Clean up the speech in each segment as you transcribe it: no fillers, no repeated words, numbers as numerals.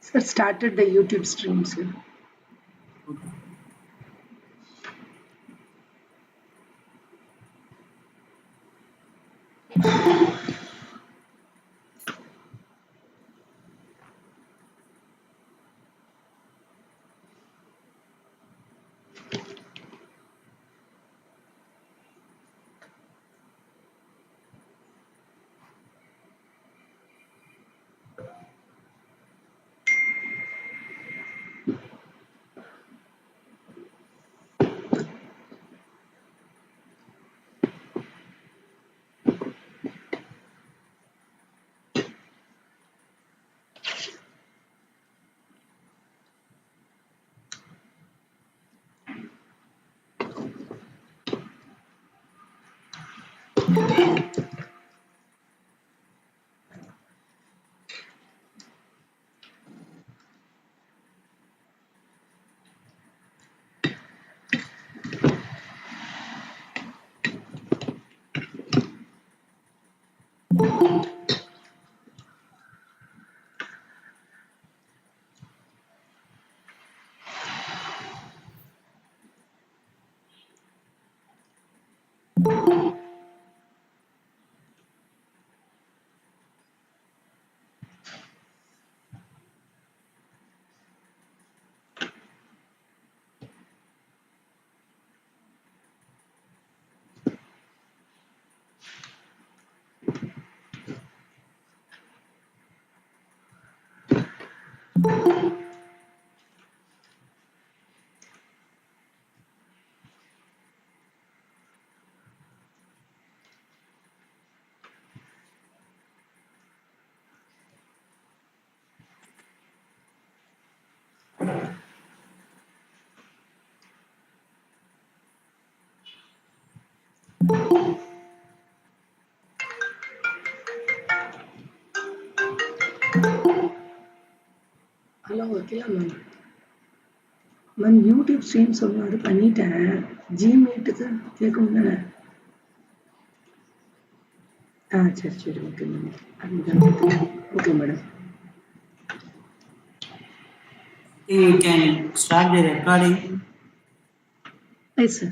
Sir, started the YouTube stream, sir. Okay. Hello வைக்கலாம் ma'am. Ma'am YouTube stream சொன்னாரு பண்ணிட்டேன். ஜிமீட்டுக்கு கேட்கும் தானே? சரி சரி ஓகே மேம். அதுதான் okay madam. You can start the recording. Yes, sir.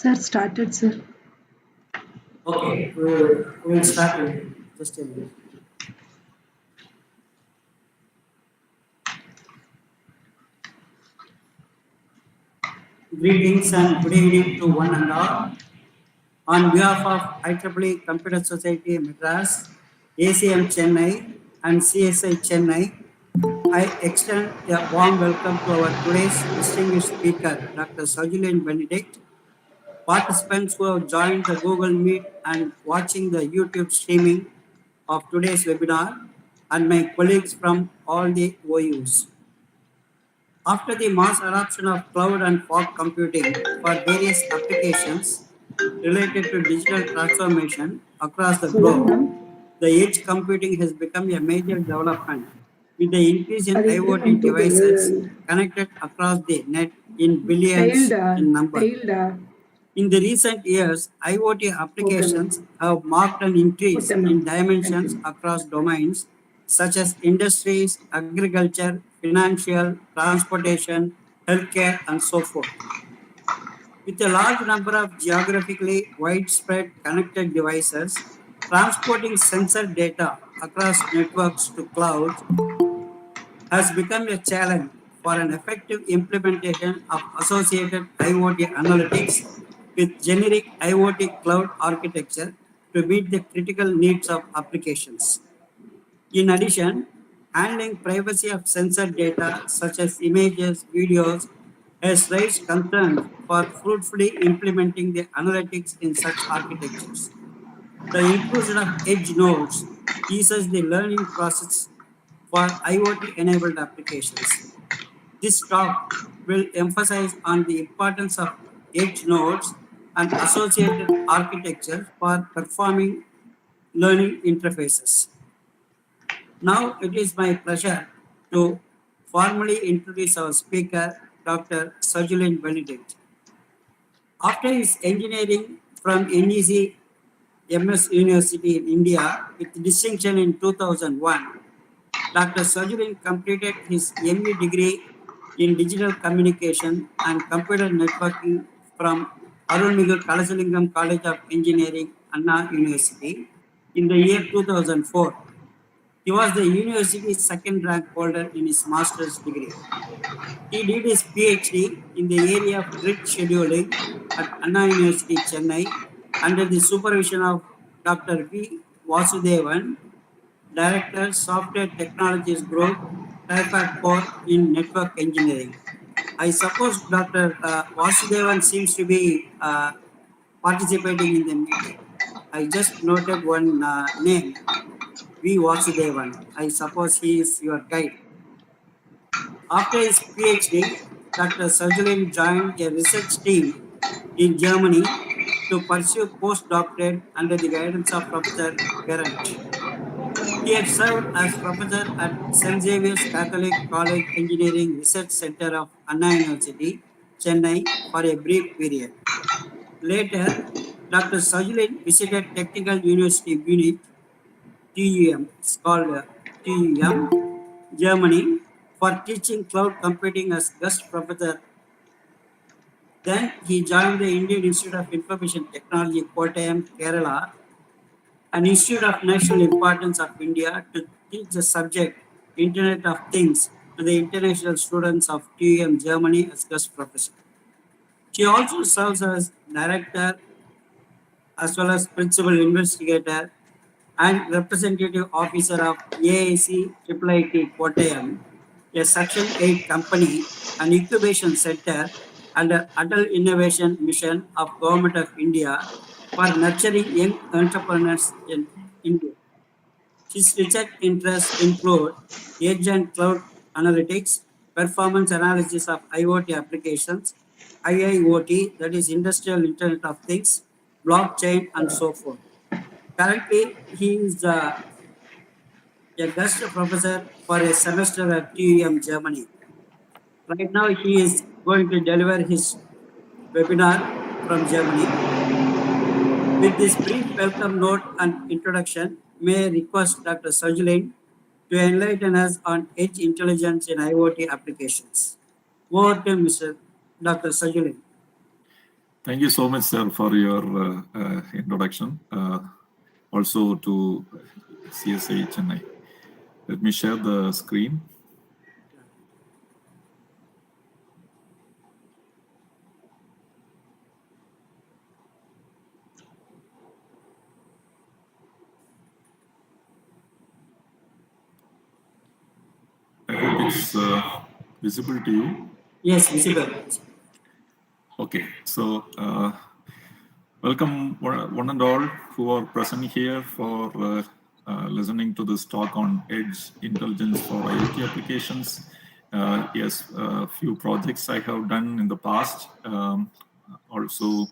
Sir, started, sir. Okay, we'll start with just a minute. Greetings and good evening to one and all. On behalf of IEEE Computer Society Madras, ACM Chennai and CSI Chennai, I extend a warm welcome to our today's distinguished speaker, Dr. Sergiulin Benedict, participants who have joined the Google Meet and watching the YouTube streaming of today's webinar, and my colleagues from all the OUs. After the mass adoption of cloud and fog computing for various applications related to digital transformation across the globe, the edge computing has become a major development with the increase in IoT devices connected across the net in billions in number. In the recent years, IoT applications have marked an increase in dimensions across domains such as industries, agriculture, financial, transportation, healthcare, and so forth. With a large number of geographically widespread connected devices, transporting sensor data across networks to clouds has become a challenge for an effective implementation of associated IoT analytics with generic IoT cloud architecture to meet the critical needs of applications. In addition, handling privacy of sensor data such as images, videos, has raised concerns for fruitfully implementing the analytics in such architectures. The inclusion of edge nodes eases the learning process for IoT-enabled applications. This talk will emphasize on the importance of edge nodes and associated architecture for performing learning interfaces. Now it is my pleasure to formally introduce our speaker, Dr. Sergiulin Benedict. After his engineering from NEC MS University in India with distinction in 2001, Dr. Sergiulin completed his ME degree in digital communication and computer networking from Arulmigu Kalasalingam College of Engineering, Anna University in the year 2004. He was the university's second rank holder in his master's degree. He did his PhD in the area of grid scheduling at Anna University, Chennai, under the supervision of Dr. V. Vasudevan, Director, Software Technologies Group, Typhat Core in Network Engineering. I suppose Dr. Vasudevan seems to be participating in the meeting. I just noted one name, V. Vasudevan. I suppose he is your guide. After his PhD, Dr. Sergiulin joined a research team in Germany to pursue postdoctorate under the guidance of Professor Berendt. He had served as professor at St. Xavier's Catholic College Engineering Research Center of Anna University, Chennai, for a brief period. Later, Dr. Sergiulin visited Technical University Munich, TUM, it's called TUM, Germany, for teaching cloud computing as guest professor. Then he joined the Indian Institute of Information Technology, Kottayam, Kerala, an institute of national importance of India, to teach the subject Internet of Things to the international students of TUM Germany as guest professor. She also serves as director as well as principal investigator and representative officer of AIC Kottayam, a Section 8 company, an incubation center under Adult Innovation Mission of Government of India for nurturing young entrepreneurs in India. His research interests include edge and cloud analytics, performance analysis of IoT applications, IIoT, that is Industrial Internet of Things, blockchain, and so forth. Currently, he is a guest professor for a semester at TUM Germany. Right now, he is going to deliver his webinar from Germany. With this brief welcome note and introduction, may I request Dr. Sergiulin to enlighten us on edge intelligence in IoT applications. Over to Mr. Dr. Sergiulin. Thank you so much, sir, for your introduction. Also to CSI Chennai. Let me share the screen. I hope it's visible to you. Yes, visible. Okay, so welcome one and all who are present here for listening to this talk on edge intelligence for IoT applications. Yes, a few projects I have done in the past. Also,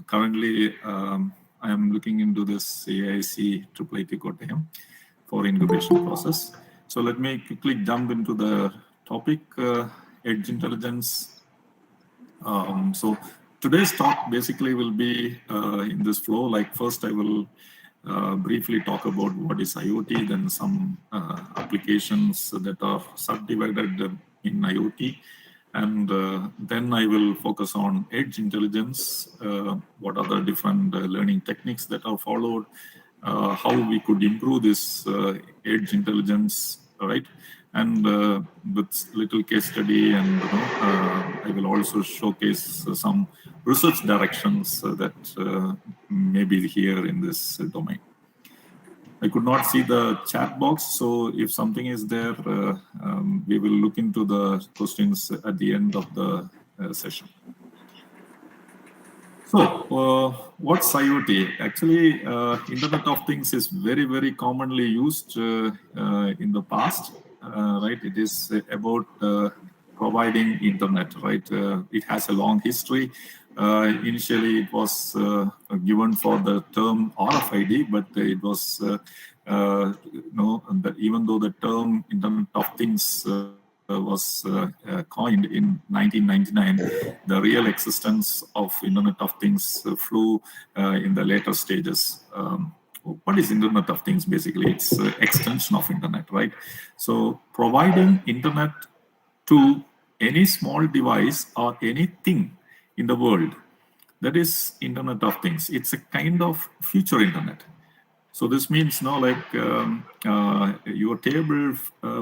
currently I am looking into this AIC IEEE Kottayam for incubation process. So let me quickly jump into the topic, edge intelligence. So today's talk basically will be in this flow. Like first I will briefly talk about what is IoT, then some applications that are subdivided in IoT. And then I will focus on edge intelligence, what are the different learning techniques that are followed, how we could improve this edge intelligence, right? and with little case study, and I will also showcase some research directions that may be here in this domain. I could not see the chat box, so if something is there, we will look into the questions at the end of the session. So, what's IoT? Actually, Internet of Things is very, very commonly used in the past, right? It is about providing internet, right? It has a long history. Initially, it was given for the term RFID, but it was, even though the term Internet of Things was coined in 1999, the real existence of Internet of Things flew in the later stages. What is Internet of Things? Basically, it's extension of Internet, right? So providing Internet to any small device or anything in the world, that is Internet of Things. It's a kind of future Internet. So this means, your table,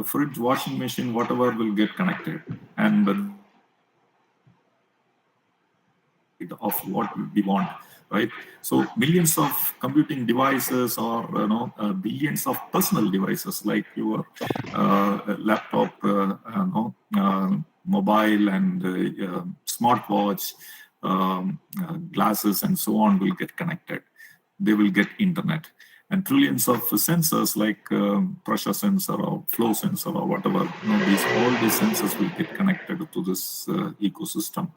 fridge, washing machine, whatever will get connected, and of what we want, right? So millions of computing devices, or billions of personal devices like your laptop, mobile, and smartwatch, glasses, and so on will get connected. They will get internet. And trillions of sensors like pressure sensor or flow sensor or whatever, all these sensors will get connected to this ecosystem.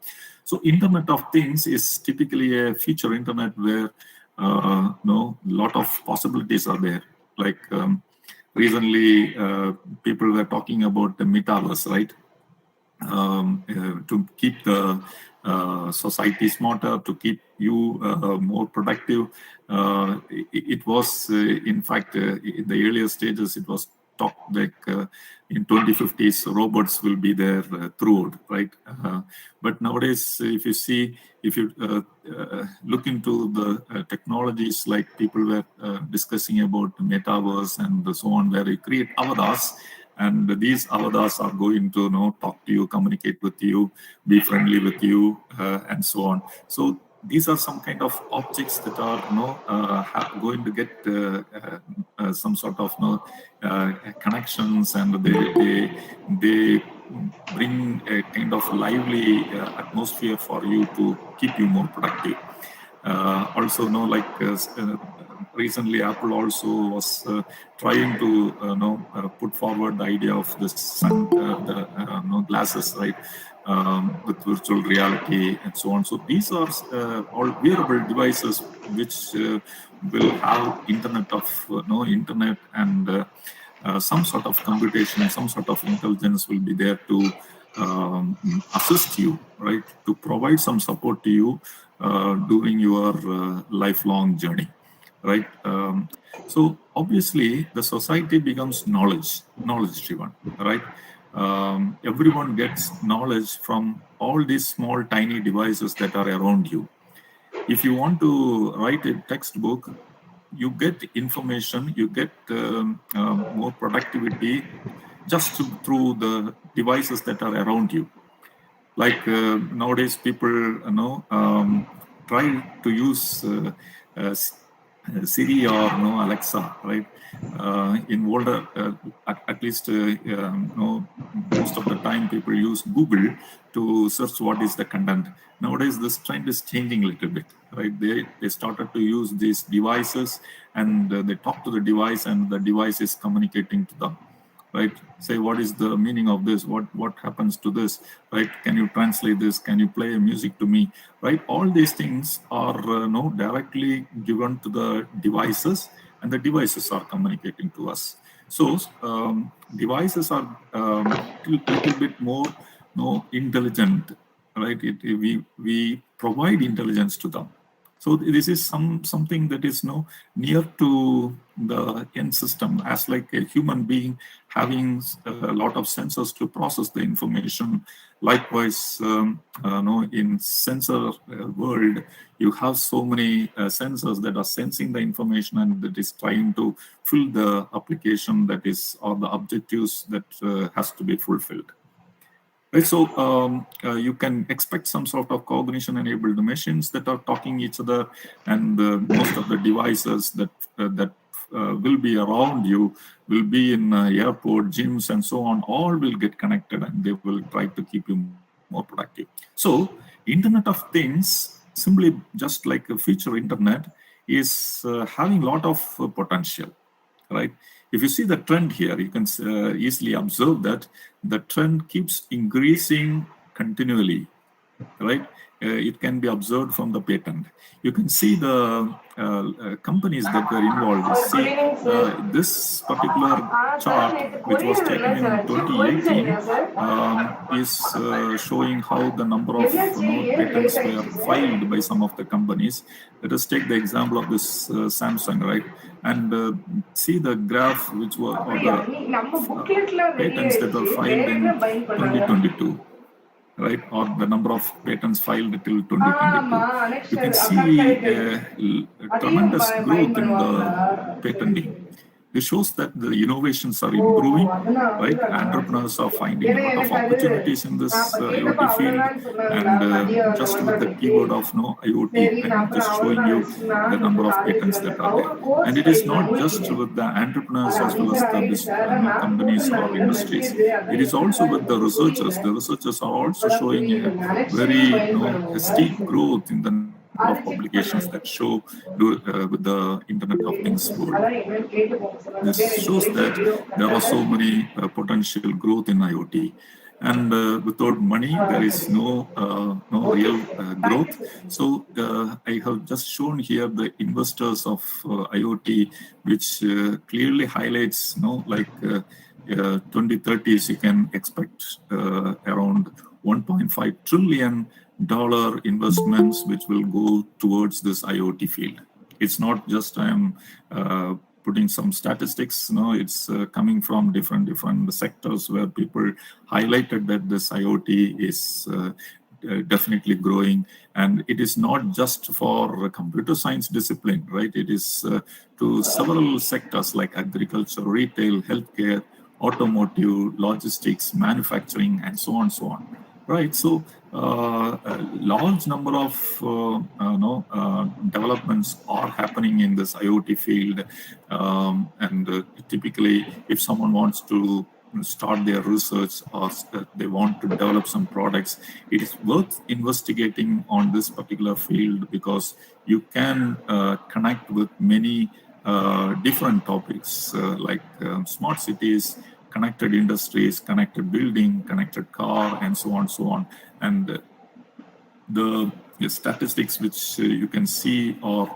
So Internet of Things is typically a future internet where lot of possibilities are there. Like recently, people were talking about the metaverse, right? To keep the society smarter, to keep you more productive. It was, in fact, in the earlier stages, it was talked like in 2050s, robots will be there throughout, right? But nowadays, if you look into the technologies, like people were discussing about the metaverse and so on, where you create avatars, and these avatars are going to talk to you, communicate with you, be friendly with you, and so on. So these are some kind of objects that are going to get some sort of connections, and they bring a kind of lively atmosphere for you to keep you more productive. Also, recently Apple also was trying to put forward the idea of the sun, glasses, right, with virtual reality and so on. So these are all wearable devices which will have internet and some sort of computation, some sort of intelligence will be there to assist you, right, to provide some support to you during your lifelong journey, right? So obviously the society becomes knowledge driven, right? Everyone gets knowledge from all these small tiny devices that are around you. If you want to write a textbook, you get information, you get more productivity just through the devices that are around you. Like nowadays, people try to use Siri or Alexa, right? In older, at least most of the time, people use Google to search what is the content. Nowadays, this trend is changing a little bit, right? They started to use these devices, and they talk to the device, and the device is communicating to them, right? Say, what is the meaning of this? What happens to this, right? Can you translate this? Can you play music to me, right? All these things are directly given to the devices, and the devices are communicating to us. So devices are a little bit more intelligent, right? We provide intelligence to them, So this is something that is near to the end system, as like a human being having a lot of sensors to process the information. Likewise, in sensor world, you have so many sensors that are sensing the information and that is trying to fill the application that is, or the objectives that has to be fulfilled. Right, so you can expect some sort of cognition-enabled machines that are talking each other, and most of the devices that will be around you will be in airport, gyms, and so on. All will get connected, and they will try to keep you more productive. So, Internet of Things, simply just like a feature internet, is having a lot of potential, right? If you see the trend here, you can easily observe that the trend keeps increasing continually, right? It can be observed from the patent. You can see the companies that were involved. See, this particular chart, which was taken in 2018, is showing how the number of patents were filed by some of the companies. Let us take the example of this Samsung, right? And see the graph, which were or the patents that were filed in 2022. Right, or the number of patents filed till 2022. You can see a tremendous growth in the patenting. It shows that the innovations are improving, right? Entrepreneurs are finding a lot of opportunities in this IoT field, and just with the keyword of IoT, I'm just showing you the number of patents that are there. And it is not just with the entrepreneurs as well as the companies or industries. It is also with the researchers. The researchers are also showing a very steep growth in the of publications that show with the Internet of Things world. This shows that there are so many potential growth in IoT. And without money, there is no real growth. So I have just shown here the investors of IoT, which clearly highlights, 2030s, you can expect around $1.5 trillion investments which will go towards this IoT field. It's not just I'm putting some statistics. It's coming from different sectors where people highlighted that this IoT is definitely growing, and it is not just for computer science discipline, right? It is to several sectors like agriculture, retail, healthcare, automotive, logistics, manufacturing, and so on. Right, so a large number of developments are happening in this IoT field, and typically, if someone wants to start their research or they want to develop some products, it is worth investigating on this particular field because you can connect with many different topics like smart cities, connected industries, connected building, connected car, and so on. And the statistics which you can see are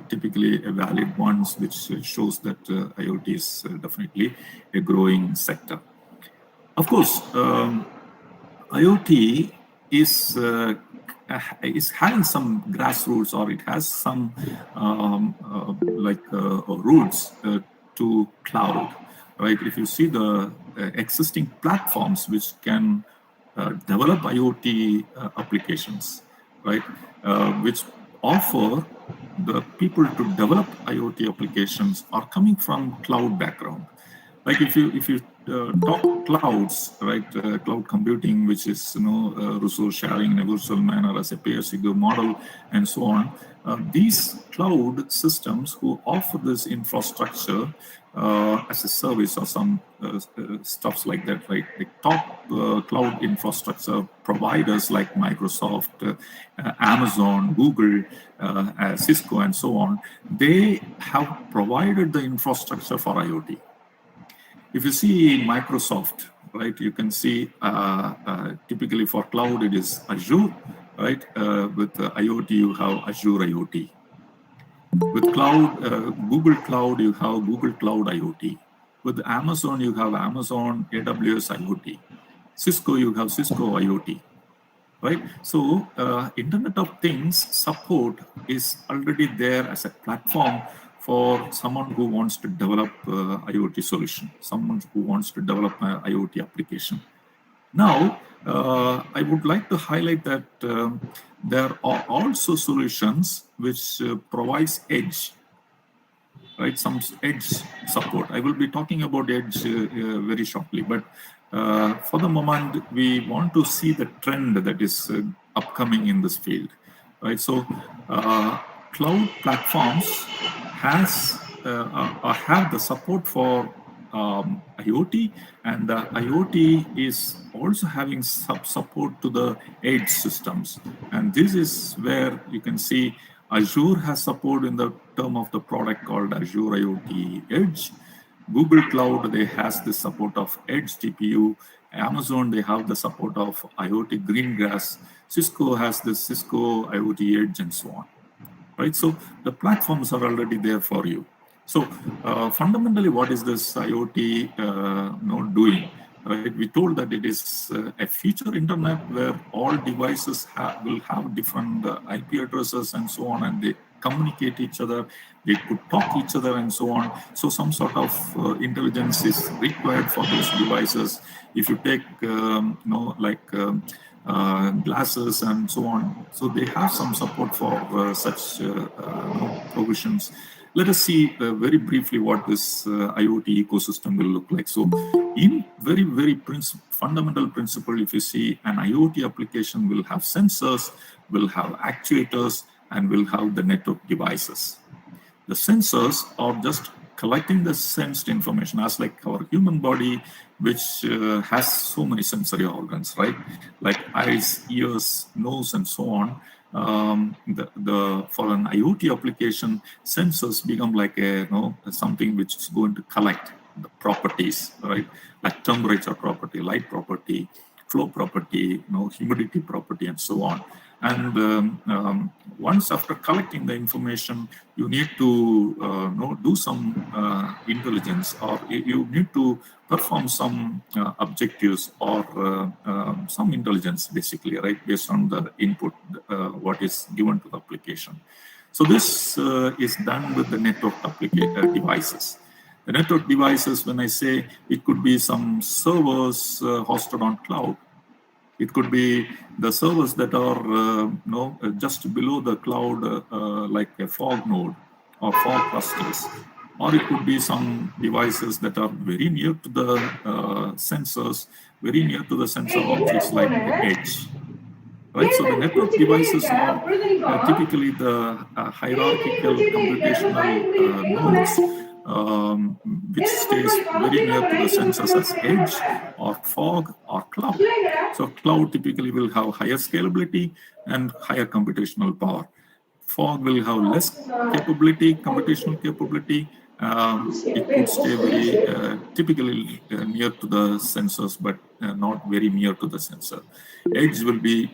typically valid ones, which shows that IoT is definitely a growing sector. Of course, IoT is having some grassroots, or it has some roots to cloud. Right, if you see the existing platforms which can develop IoT applications, right, which offer the people to develop IoT applications are coming from cloud background. Like if you talk clouds, right, cloud computing, which is resource sharing in a virtual manner as a pay-as-you-go model, and so on. These cloud systems who offer this infrastructure as a service or some stuffs like that, right? The top cloud infrastructure providers like Microsoft, Amazon, Google, Cisco, and so on, they have provided the infrastructure for IoT. If you see Microsoft, right, you can see typically for cloud it is Azure, right? With IoT you have Azure IoT. With cloud, Google Cloud, you have Google Cloud IoT. With Amazon, you have Amazon AWS IoT. Cisco, you have Cisco IoT, right? So Internet of Things support is already there as a platform for someone who wants to develop IoT solution, someone who wants to develop an IoT application. Now, I would like to highlight that there are also solutions which provides edge, right? Some edge support. I will be talking about edge very shortly, but for the moment, we want to see the trend that is upcoming in this field, right? So, cloud platforms have the support for IoT, and the IoT is also having support to the edge systems. And this is where you can see Azure has support in the term of the product called Azure IoT Edge. Google Cloud, they has the support of Edge TPU. Amazon, they have the support of IoT Greengrass. Cisco has the Cisco IoT Edge and so on, right? So the platforms are already there for you. So fundamentally, what is this IoT doing? Right? We told that it is a future internet where all devices will have different IP addresses and so on, and they communicate each other, they could talk each other and so on. So some sort of intelligence is required for those devices. If you take, glasses and so on, so they have some support for such provisions. Let us see very briefly what this IoT ecosystem will look like. So in very, very fundamental principle, if you see, an IoT application will have sensors, will have actuators, and will have the network devices. The sensors are just collecting the sensed information, as like our human body, which has so many sensory organs, right? Like eyes, ears, nose, and so on. For an IoT application, sensors become like something which is going to collect the properties, right? Like temperature property, light property, flow property, humidity property, and so on. And once after collecting the information, you need to do some intelligence, or you need to perform some objectives or some intelligence, basically, right, based on the input what is given to the application. So this is done with the network devices. The network devices, when I say, it could be some servers hosted on cloud. It could be the servers that are just below the cloud, like a fog node or fog clusters. Or it could be some devices that are very near to the sensors, very near to the sensor objects, like the edge. Right? So the network devices are typically the hierarchical computational nodes, which stays very near to the sensors as edge or fog or cloud. So cloud typically will have higher scalability and higher computational power. Fog will have less capability, computational capability. It could stay very typically near to the sensors, but not very near to the sensor. Edge will be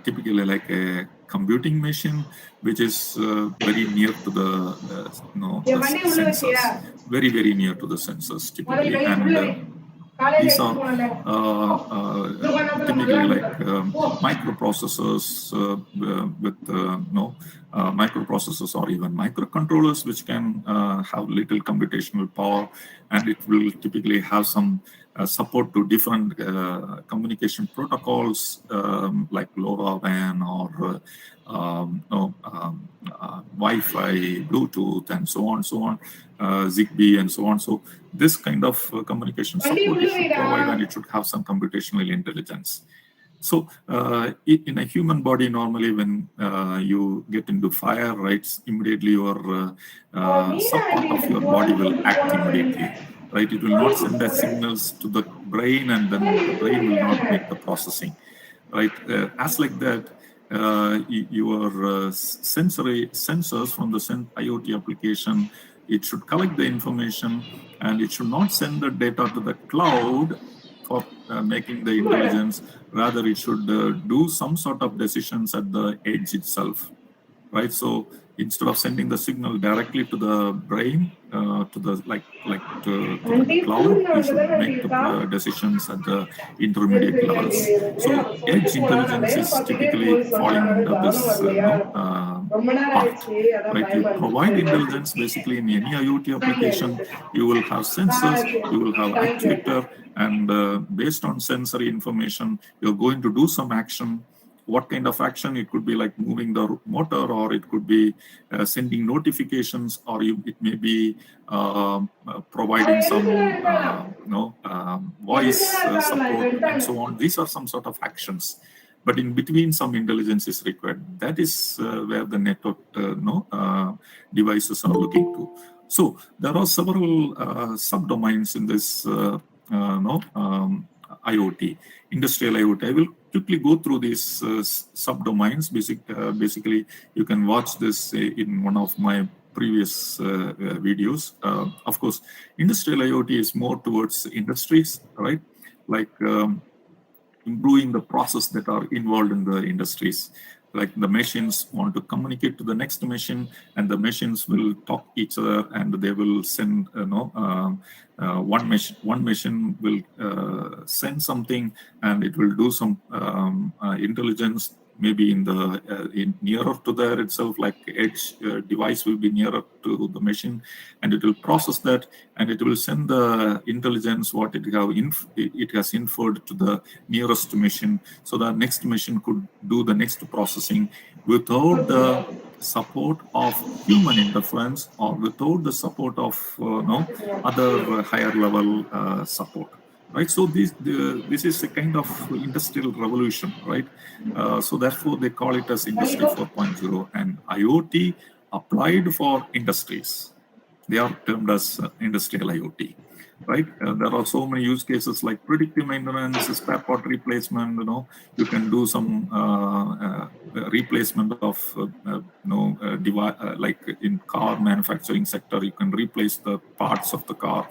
typically like a computing machine, which is very near to the sensors, very, very near to the sensors typically. And these are typically like microprocessors with microprocessors or even microcontrollers, which can have little computational power, and it will typically have some support to different communication protocols like LoRaWAN or Wi-Fi, Bluetooth, and so on, Zigbee, and so on. So this kind of communication support it should provide, and it should have some computational intelligence. So in a human body, normally when you get into fire, right, immediately your some part of your body will act immediately. Right, it will not send the signals to the brain, and then the brain will not make the processing. Right, as like that, your sensors from the IoT application, it should collect the information, and it should not send the data to the cloud for making the intelligence. Rather, it should do some sort of decisions at the edge itself. right? So instead of sending the signal directly to the brain, to the cloud, you should make the decisions at the intermediate levels. So edge intelligence is typically falling under this part, right? You provide intelligence basically in any IoT application. You will have sensors, you will have actuator, and based on sensory information, you're going to do some action. What kind of action? It could be like moving the motor, or it could be sending notifications, or it may be providing some voice support and so on. These are some sort of actions, but in between some intelligence is required. That is where the network devices are looking to. So there are several subdomains in this IoT, industrial IoT. I will quickly go through these subdomains. Basically, you can watch this in one of my previous videos. Of course, industrial IoT is more towards industries, right? Like improving the process that are involved in the industries. Like the machines want to communicate to the next machine, and the machines will talk each other, and they will send, one machine will send something, and it will do some intelligence. Maybe in nearer to there itself, like edge device will be nearer to the machine, and it will process that, and it will send the intelligence what it has inferred to the nearest machine, so the next machine could do the next processing without the support of human interference, or without the support of other higher level support. Right, so this is a kind of industrial revolution, right? So therefore, they call it as Industry 4.0, and IoT applied for industries. They are termed as industrial IoT, right? There are so many use cases like predictive maintenance, spare part replacement. You can do some replacement of like in car manufacturing sector, you can replace the parts of the car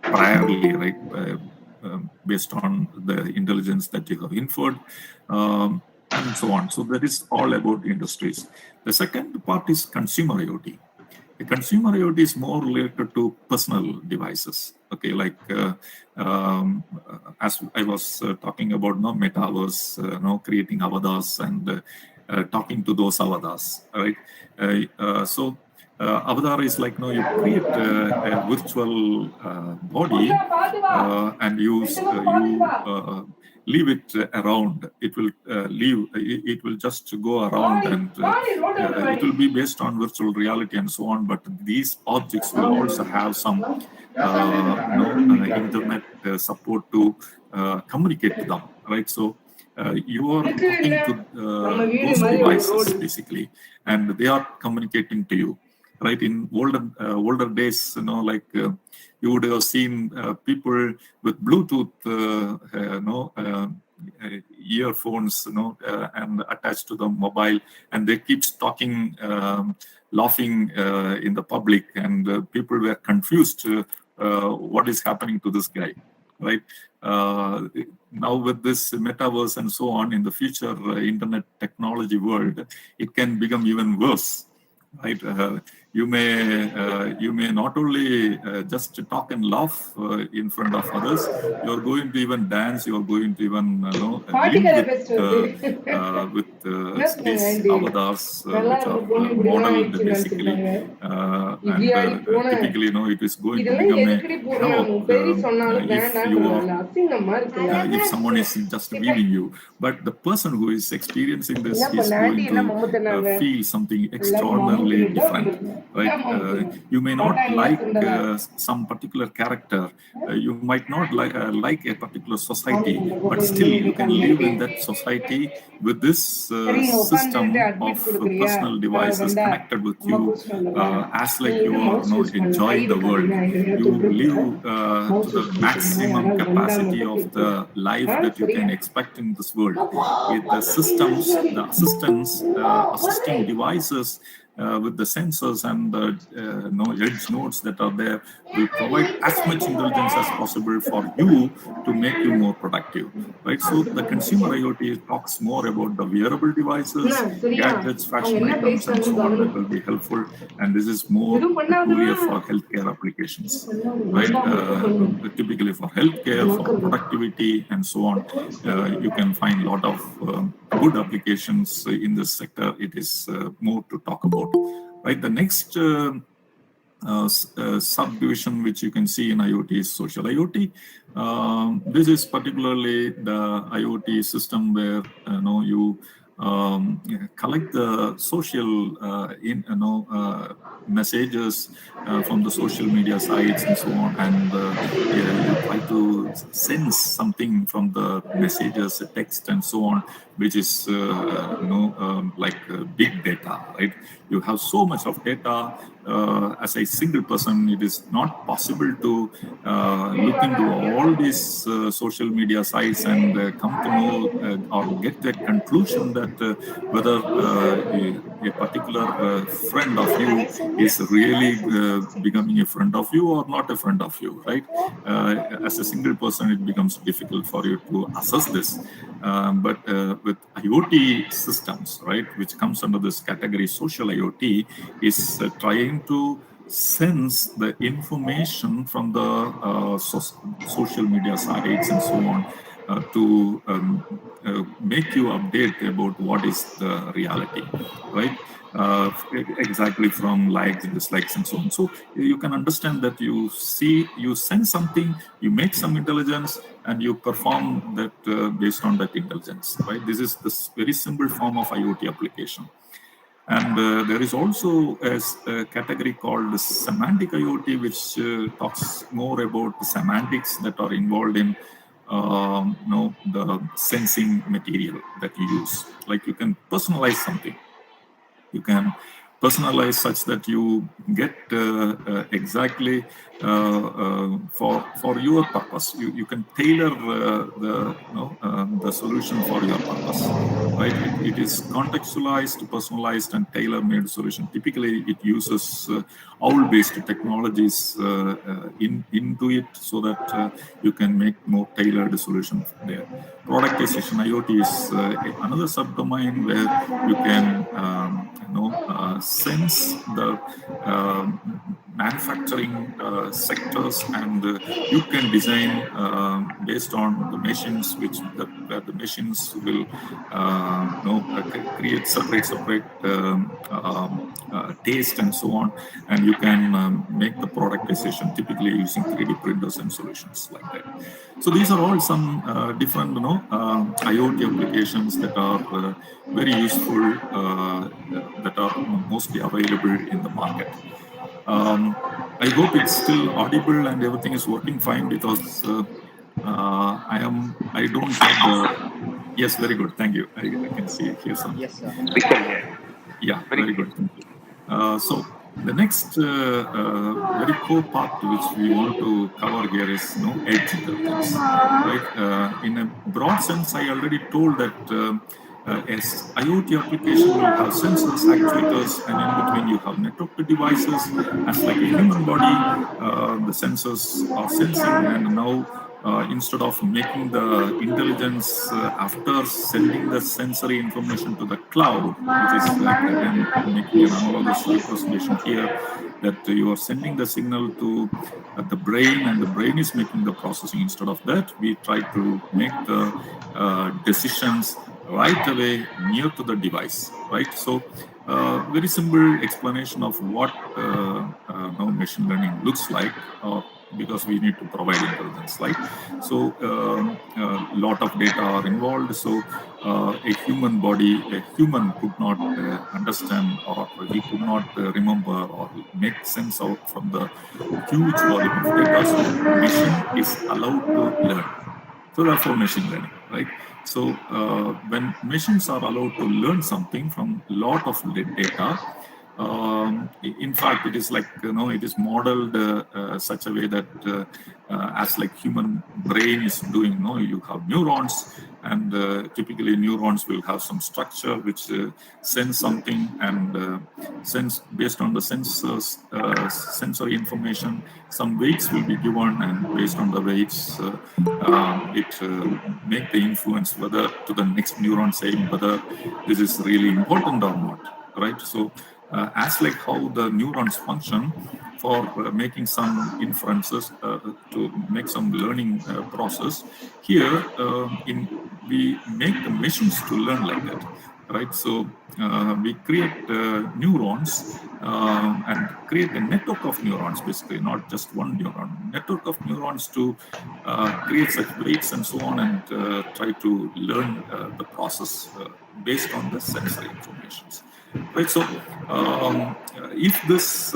priorly, right? Based on the intelligence that you have inferred, and so on. So that is all about industries. The second part is consumer IoT. The consumer IoT is more related to personal devices. Okay, like as I was talking about, metaverse, creating avatars and talking to those avatars, right? So avatar is like, you create a virtual body, and you leave it around. It will it will just go around, and it will be based on virtual reality and so on. But these objects will also have some internet support to communicate to them, right? So you are talking to those devices basically, and they are communicating to you, right? In older days, like you would have seen people with Bluetooth, earphones, and attached to the mobile, and they keep talking, laughing in the public, and people were confused. What is happening to this guy, right? Now with this metaverse and so on, in the future internet technology world, it can become even worse, right? You may not only just talk and laugh in front of others. You're going to even dance. You're going to even live with these avatars, which are modeled basically, and typically, it is going to become a havoc if someone is just viewing you. But the person who is experiencing this is going to feel something extraordinarily different. Right? You may not like some particular character. You might not like a particular society, but still you can live in that society with this system of personal devices connected with you, as like you are enjoying the world. You live to the maximum capacity of the life that you can expect in this world. The systems, the assisting devices with the sensors and the edge nodes that are there will provide as much intelligence as possible for you to make you more productive, right? So the consumer IoT talks more about the wearable devices, gadgets, fashion items, and so on that will be helpful. And this is more peculiar for healthcare applications, right? Typically for healthcare, for productivity, and so on. You can find a lot of good applications in this sector. It is more to talk about, right? The next subdivision which you can see in IoT is social IoT. This is particularly the IoT system where you collect the social messages from the social media sites and so on, and you try to sense something from the messages, text, and so on, which is like big data, right? You have so much of data. As a single person, it is not possible to look into all these social media sites and come to know or get the conclusion that whether a particular friend of you is really becoming a friend of you or not a friend of you, right? As a single person, it becomes difficult for you to assess this. But with IoT systems, right, which comes under this category, social IoT, is trying to sense the information from the social media sites and so on to make you update about what is the reality, right? Exactly from likes, dislikes, and so on. So you can understand that you sense something, you make some intelligence, and you perform that based on that intelligence, right? This is this very simple form of IoT application. And there is also a category called Semantic IoT, which talks more about the semantics that are involved in the sensing material that you use. Like you can personalize something. You can personalize such that you get exactly for your purpose. You can tailor the solution for your purpose, right? It is contextualized, personalized, and tailor-made solution. Typically, it uses OWL-based technologies into it so that you can make more tailored solutions there. Productization IoT is another subdomain where you can sense the manufacturing sectors, and you can design based on the machines where the machines will create separate taste and so on, and you can make the productization typically using 3D printers and solutions like that. So these are all some different IoT applications that are very useful, that are mostly available in the market. I hope it's still audible and everything is working fine, because I don't have the... Yes, very good. Thank you. I can hear some. Yes, sir. We can hear. Yeah, very good. Thank you. So the next very core part which we want to cover here is edge intelligence, right? In a broad sense, I already told that as IoT application will have sensors, actuators, and in between you have networked devices. As like a human body, the sensors are sensing, and now instead of making the intelligence after sending the sensory information to the cloud, which is like, again, making an analogous representation here, that you are sending the signal to the brain, and the brain is making the processing. Instead of that, we try to make the decisions right away near to the device, right? So very simple explanation of what machine learning looks like, because we need to provide intelligence, right? So a lot of data are involved. So a human could not understand, or he could not remember or make sense out from the huge volume of data. So machine is allowed to learn. So therefore machine learning, right? So when machines are allowed to learn something from a lot of data, in fact, it is like, it is modeled such a way that as like human brain is doing, you have neurons, and typically neurons will have some structure which sends something, and sends based on the sensors, sensory information, some weights will be given, and based on the weights, it make the influence whether to the next neuron, saying whether this is really important or not, right? So as like how the neurons function for making some inferences to make some learning process, here we make the machines to learn like that, right? So we create neurons and create a network of neurons, basically not just one neuron, network of neurons to create such weights and so on, and try to learn the process based on the sensory informations, right? So if this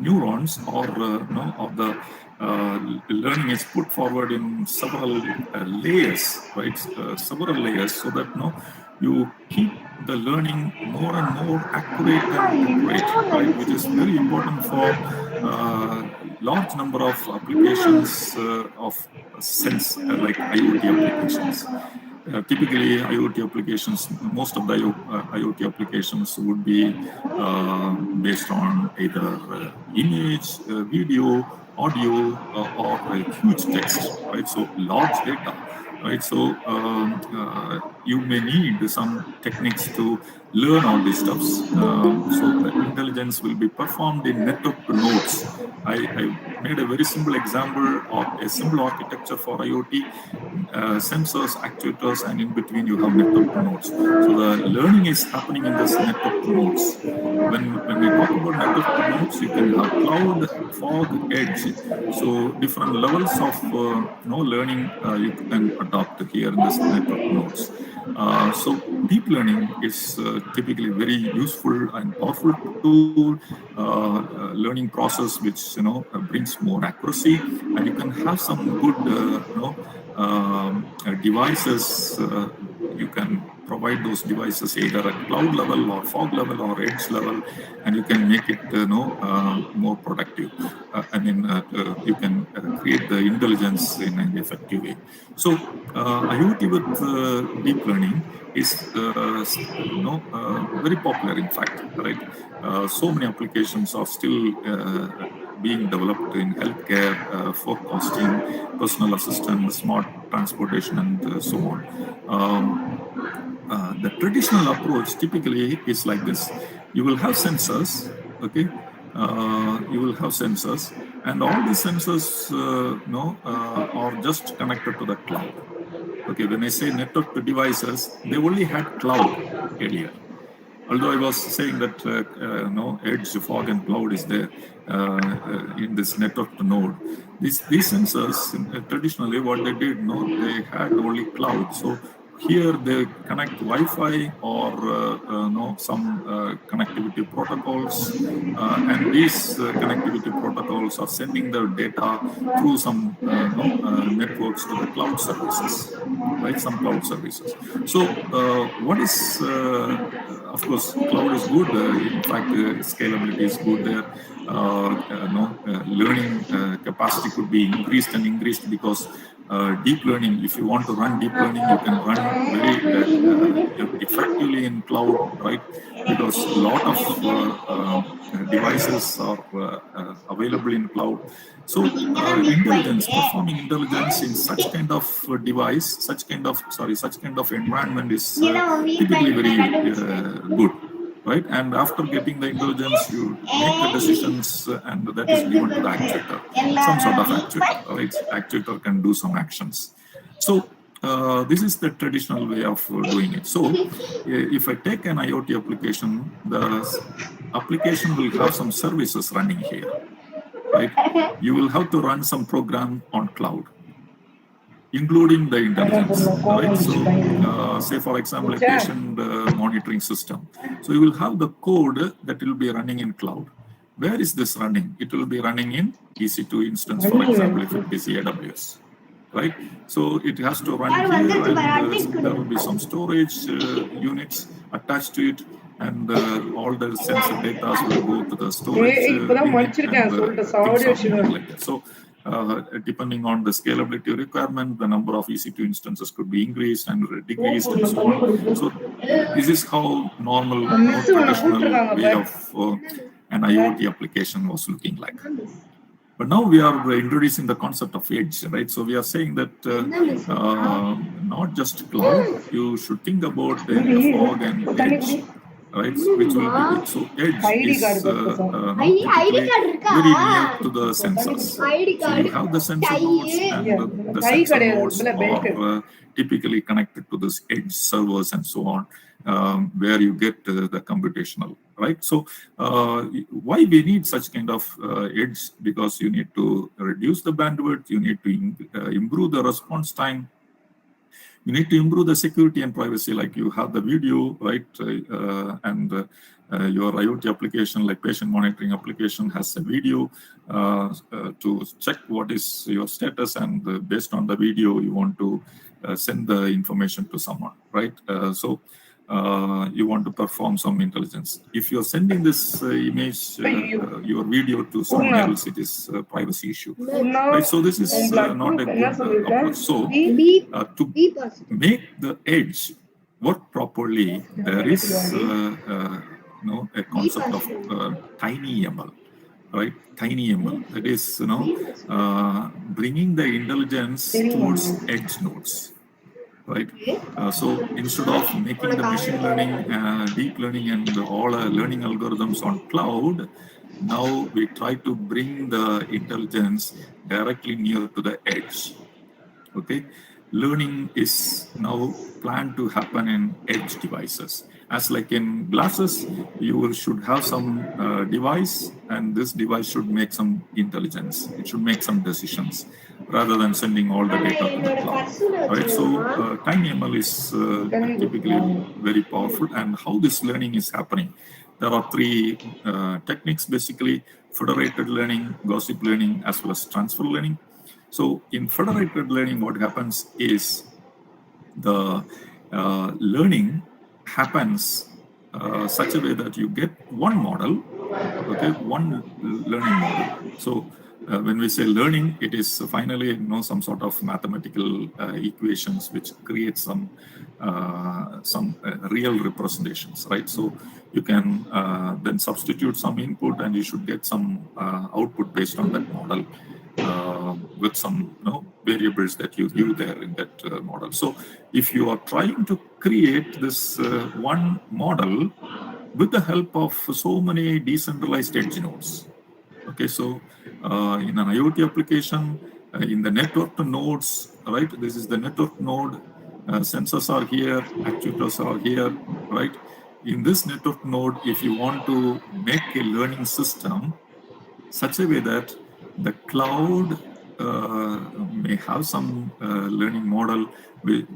neurons or of the learning is put forward in several layers, right? Several layers, so that you keep the learning more and more accurate and accurate, right? Which is very important for large number of applications of sense, like IoT applications. Typically, IoT applications, most of the IoT applications would be based on either image, video, audio, or a huge text, right? So large data, right? So you may need some techniques to learn all these stuffs. So the intelligence will be performed in network nodes. I made a very simple example of a simple architecture for IoT, sensors, actuators, and in between you have network nodes. So the learning is happening in this network nodes. When we talk about network nodes, you can have cloud, fog, edge. So different levels of learning you can adopt here in this network nodes. So deep learning is typically very useful and powerful tool, learning process which brings more accuracy, and you can have some good devices. You can provide those devices either at cloud level or fog level or edge level, and you can make it more productive. You can create the intelligence in an effective way. So IoT with deep learning is very popular, in fact, right? So many applications are still being developed in healthcare, forecasting, personal assistant, smart transportation, and so on. The traditional approach typically is like this. You will have sensors, okay? You will have sensors, and all these sensors are just connected to the cloud. Okay, when I say network to devices, they only had cloud earlier. Although I was saying that edge, fog, and cloud is there in this network node. These sensors traditionally what they did, they had only cloud. So here they connect Wi-Fi or some connectivity protocols, and these connectivity protocols are sending their data through some networks to the cloud services, right? Some cloud services. So what is of course, cloud is good. In fact, scalability is good there. Learning capacity could be increased because deep learning, if you want to run deep learning, you can run very effectively in cloud, right? Because a lot of devices are available in cloud. So performing intelligence in such kind of device, such kind of environment is typically very good, right? And after getting the intelligence, you make the decisions, and that is given to the actuator, some sort of actuator, right? Actuator can do some actions. So this is the traditional way of doing it. So if I take an IoT application, the application will have some services running here, right? You will have to run some program on cloud, including the intelligence, right? So say for example, a patient monitoring system. So you will have the code that will be running in cloud. Where is this running? It will be running in EC2 instance, for example, if it is AWS, right? So it has to run here, and there will be some storage units attached to it, and all the sensor data will go to the storage unit, and things are moving like that. So depending on the scalability requirement, the number of EC2 instances could be increased and decreased and so on. So this is how normal, traditional way of an IoT application was looking like. But now we are introducing the concept of edge, right? So we are saying that not just cloud, you should think about the fog and edge, right? Which will be, so edge is typically very near to the sensors. So you have the sensor nodes, and the sensor nodes are typically connected to this edge servers and so on, where you get the computational, right? So why we need such kind of edge? Because you need to reduce the bandwidth, you need to improve the response time, you need to improve the security and privacy, like you have the video, right? And your IoT application, like patient monitoring application, has a video to check what is your status, and based on the video, you want to send the information to someone, right? So you want to perform some intelligence. If you're sending this image, your video to someone else, it is a privacy issue, right? So this is not a good approach. So to make the edge work properly, there is a concept of TinyML, right? TinyML, that is, bringing the intelligence towards edge nodes. Right. So instead of making the machine learning, deep learning, and all learning algorithms on cloud, now we try to bring the intelligence directly near to the edge. Okay. Learning is now planned to happen in edge devices. As like in glasses, you should have some device, and this device should make some intelligence. It should make some decisions rather than sending all the data to the cloud. Right? So TinyML is typically very powerful. And how this learning is happening? There are three techniques basically: federated learning, gossip learning, as well as transfer learning. So in federated learning, what happens is the learning happens such a way that you get one model, okay, one learning model. So when we say learning, it is finally some sort of mathematical equations which create some real representations, right? So you can then substitute some input, and you should get some output based on that model. With some variables that you give there in that model. So if you are trying to create this one model with the help of so many decentralized edge nodes, okay, so in an IoT application, in the network nodes, right, this is the network node, sensors are here, actuators are here, right? In this network node, if you want to make a learning system such a way that the cloud may have some learning model,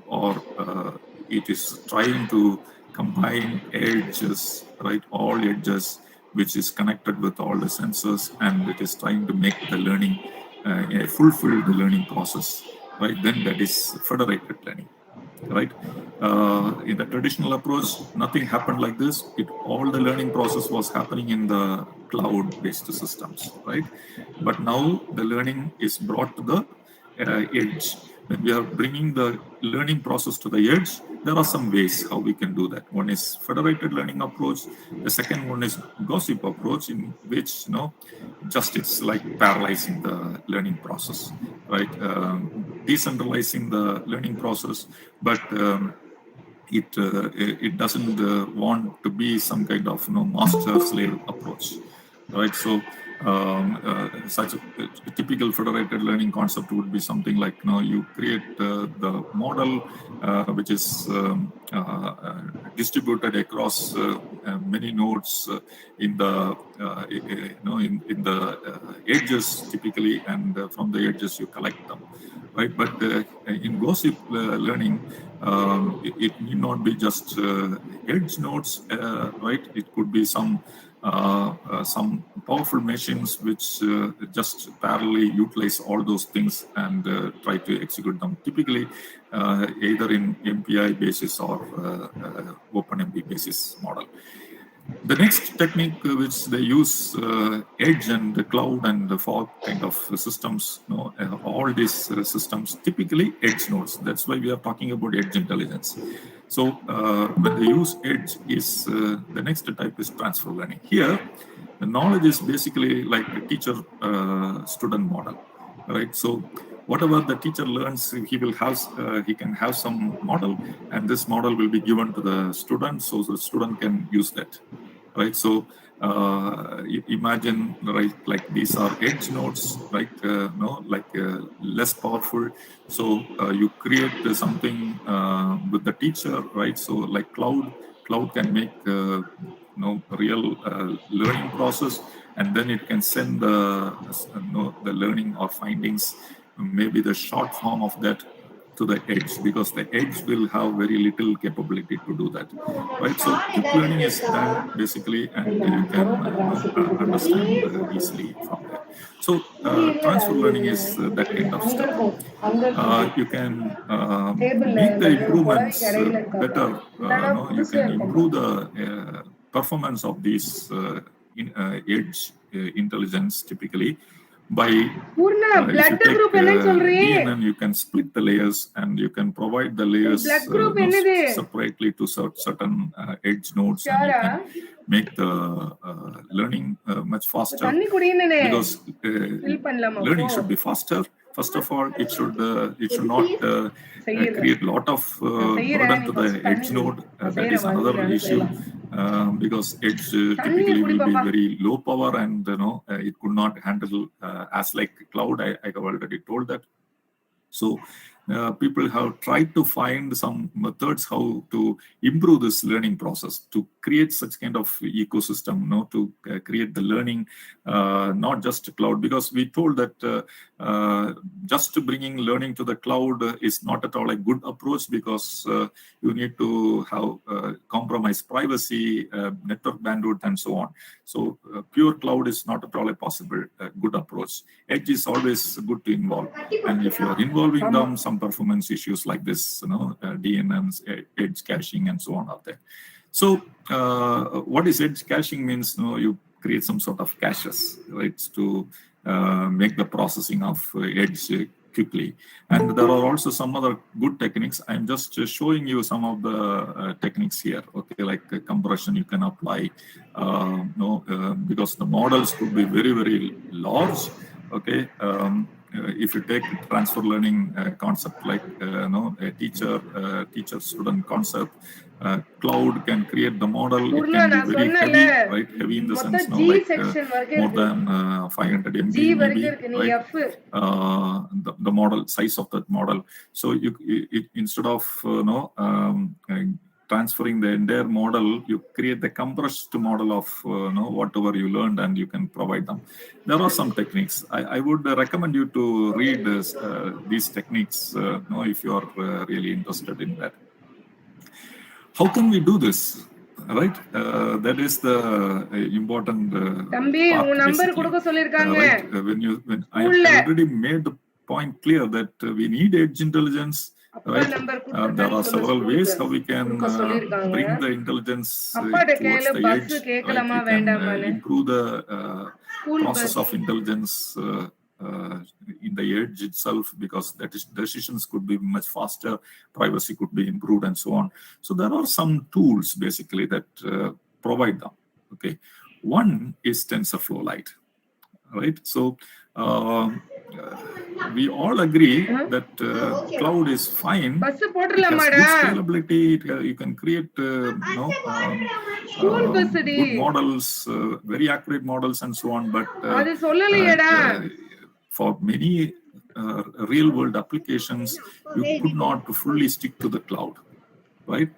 or it is trying to combine edges, right? All edges, which is connected with all the sensors, and it is trying to make the learning, fulfill the learning process, right? Then that is federated learning, right? In the traditional approach, nothing happened like this. All the learning process was happening in the cloud-based systems, right? But now the learning is brought to the edge. When we are bringing the learning process to the edge, there are some ways how we can do that. One is federated learning approach. The second one is gossip approach, in which just it's like paralyzing the learning process, right? Decentralizing the learning process, but it doesn't want to be some kind of master-slave approach, right? So such a typical federated learning concept would be something like you create the model which is distributed across many nodes in the in the edges typically, and from the edges you collect them, right? But in gossip learning, it need not be just edge nodes, right? It could be some powerful machines which just parallelly utilize all those things and try to execute them, typically either in MPI basis or OpenMP basis model. The next technique which they use, edge and the cloud and the fog kind of systems, all these systems, typically edge nodes. That's why we are talking about edge intelligence. So when they use edge, is the next type is transfer learning. Here, the knowledge is basically like a teacher-student model, right? So whatever the teacher learns, he can have some model, and this model will be given to the student, so the student can use that. Right, so imagine, right, like these are edge nodes, right? Less powerful. So you create something with the teacher, right? So like cloud can make real learning process, and then it can send the learning or findings, maybe the short form of that, to the edge, because the edge will have very little capability to do that, right? So quick learning is done basically, and you can understand easily from there. So transfer learning is that kind of stuff. You can make the improvements better. You can improve the performance of these edge intelligence typically by if you take DNN, you can split the layers and you can provide the layers separately to certain edge nodes, and you can make the learning much faster, because learning should be faster. First of all, it should not create a lot of burden to the edge node. That is another issue, because edge typically will be very low power, and it could not handle as like cloud. I have already told that. So people have tried to find some methods how to improve this learning process, to create such kind of ecosystem, to create the learning, not just cloud, because we told that just bringing learning to the cloud is not at all a good approach, because you need to have compromise privacy, network bandwidth, and so on. So pure cloud is not at all a possible good approach. Edge is always good to involve, and if you are involving them, some performance issues like this, DNNs, edge caching, and so on are there. So what is edge caching means? You create some sort of caches, right, to make the processing of edge quickly. And there are also some other good techniques. I'm just showing you some of the techniques here. Okay, like compression you can apply, because the models could be very, very large. Okay. If you take transfer learning concept like a teacher-student concept, cloud can create the model. It can be very heavy, right? Heavy in the sense, more than 500 MB maybe, right? The model size of that model. So instead of transferring the entire model, you create the compressed model of whatever you learned, and you can provide them. There are some techniques. I would recommend you to read these techniques if you are really interested in that. How can we do this? Right? That is the important part, basically. Right? When I already made the point clear that we need edge intelligence. Right? There are several ways how we can bring the intelligence towards the edge. Right? We can improve the process of intelligence in the edge itself, because that is, decisions could be much faster, privacy could be improved, and so on. So there are some tools basically that provide them. Okay, one is TensorFlow Lite. Right? So we all agree that cloud is fine. It has good scalability. You can create good models, very accurate models, and so on. But for many real-world applications, you could not fully stick to the cloud. Right?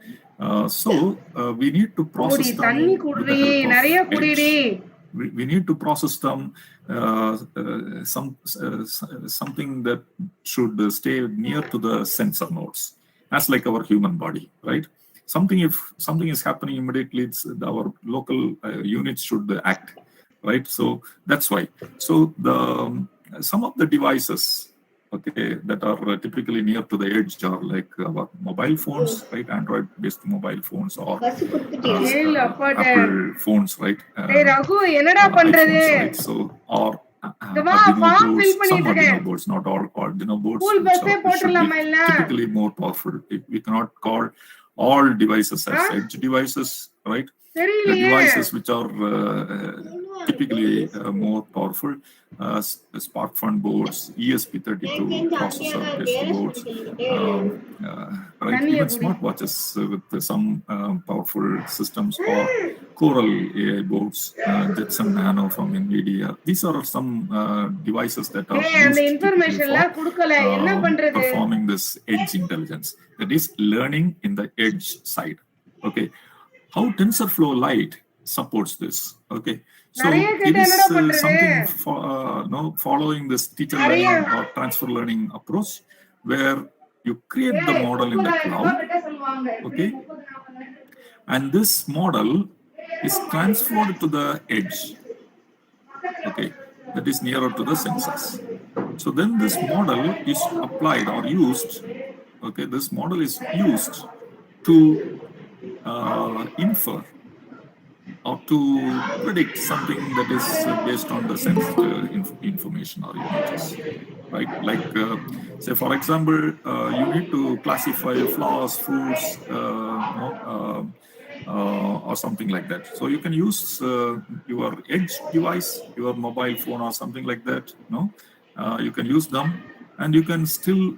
So we need to process them with the help of edge. We need to process them something that should stay near to the sensor nodes, as like our human body, right? If something is happening immediately, our local units should act, right? So that's why. So some of the devices, okay, that are typically near to the edge are like our mobile phones, right? Android-based mobile phones or Apple phones, right? iPhones, right? So, or Arduino boards, some Arduino boards, not all Arduino boards, which should be typically more powerful. We cannot call all devices as edge devices, right? The devices which are typically more powerful, SparkFun boards, ESP32 processor-based boards, right? Even smartwatches with some powerful systems, or Coral AI boards, Jetson Nano from NVIDIA. These are some devices that are used typically for performing this edge intelligence. That is learning in the edge side. Okay. How TensorFlow Lite supports this? Okay, so it is something for, following this teacher learning or transfer learning approach, where you create the model in the cloud, okay, and this model is transferred to the edge, okay, that is nearer to the sensors. So then this model is applied or used, okay, this model is used to infer or to predict something that is based on the sensed information or images, right? Like, say, for example, you need to classify flowers, fruits, or something like that. So you can use your edge device, your mobile phone or something like that. You can use them, and you can still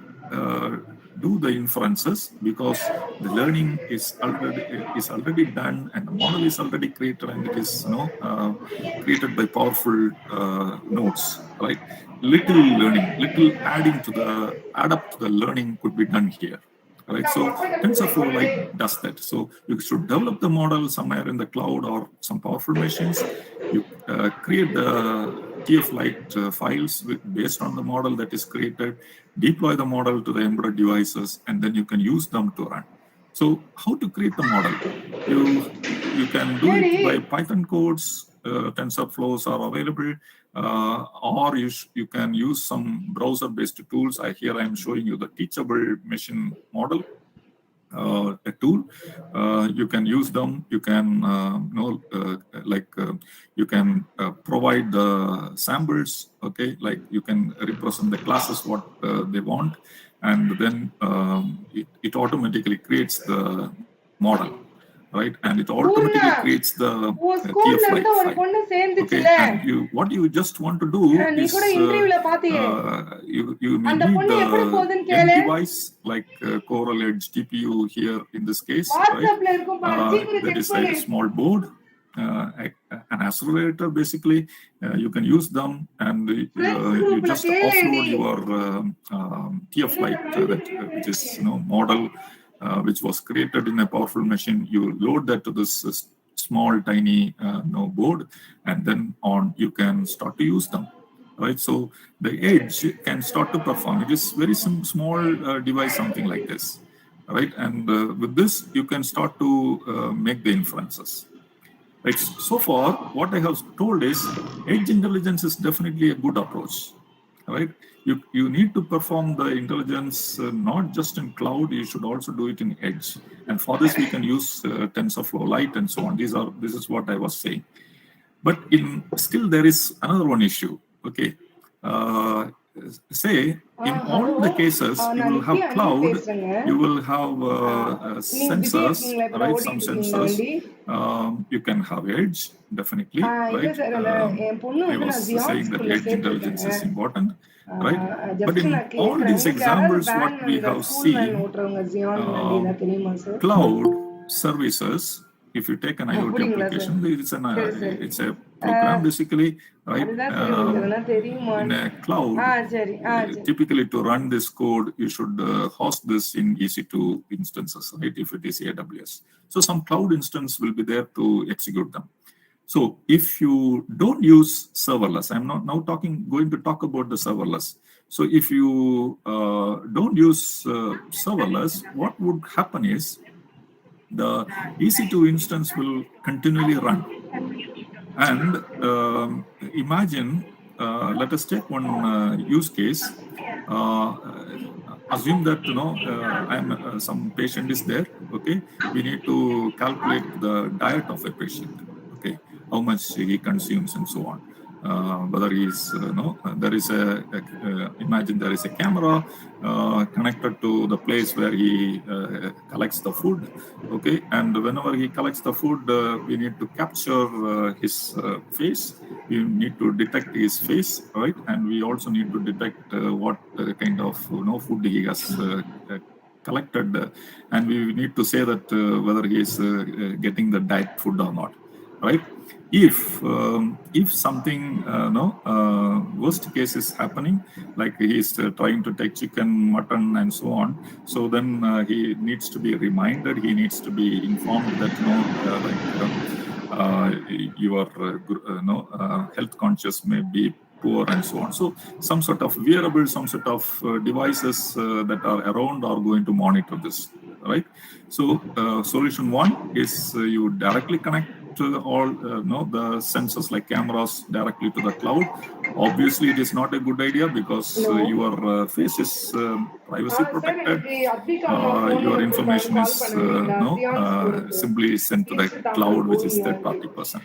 do the inferences, because the learning is already done, and the model is already created, and it is created by powerful nodes, right? Little learning, little add up to the learning could be done here. Right, so TensorFlow Lite does that. So you should develop the model somewhere in the cloud or some powerful machines. You create the TF Lite files based on the model that is created, deploy the model to the embedded devices, and then you can use them to run. So how to create the model? You can do it by Python codes. TensorFlows are available, or you can use some browser-based tools. Here I am showing you the Teachable machine model, a tool. You can use them. You can you can provide the samples. Okay, like you can represent the classes what they want, and then it automatically creates the model. Right, and it automatically creates the TF Lite file. Okay, and what you just want to do is you may need the end device, like Coral Edge TPU here in this case. Right? That is a small board, an accelerator basically. You can use them, and you just offload your TF Lite, which is model. Which was created in a powerful machine. You load that to this small, tiny board, and then you can start to use them. Right, so the edge can start to perform. It is very small device, something like this. Right, and with this you can start to make the inferences. Right. So far, what I have told is edge intelligence is definitely a good approach. Right. You need to perform the intelligence not just in cloud, you should also do it in edge. And for this, we can use TensorFlow Lite and so on. This is what I was saying. But still there is another one issue. Okay. Say, in all the cases, you will have cloud, you will have sensors, right? Some sensors. You can have edge, definitely, right? I was saying that edge intelligence is important, right? But in all these examples, what we have seen, cloud services, if you take an IoT application, it's a program basically, right? In a cloud, typically to run this code, you should host this in EC2 instances, right? If it is AWS. So some cloud instance will be there to execute them. So if you don't use serverless, I'm not now going to talk about the serverless. So if you don't use serverless, what would happen is the EC2 instance will continually run. And imagine, let us take one use case. assume that some patient is there. Okay, we need to calculate the diet of a patient. Okay, how much he consumes and so on. Whether he's there is imagine there is a camera connected to the place where he collects the food. Okay, and whenever he collects the food, we need to capture his face. We need to detect his face, right? And we also need to detect what kind of food he has collected, and we need to say that whether he is getting the diet food or not, right? If something worst case is happening, like he is trying to take chicken, mutton, and so on, so then he needs to be reminded. He needs to be informed that your health conscious may be poor and so on. So some sort of wearable, some sort of devices that are around are going to monitor this, right? So solution one is you directly connect to all the sensors like cameras directly to the cloud. Obviously, it is not a good idea because your face is privacy protected. Your information is simply sent to the cloud, which is third-party person.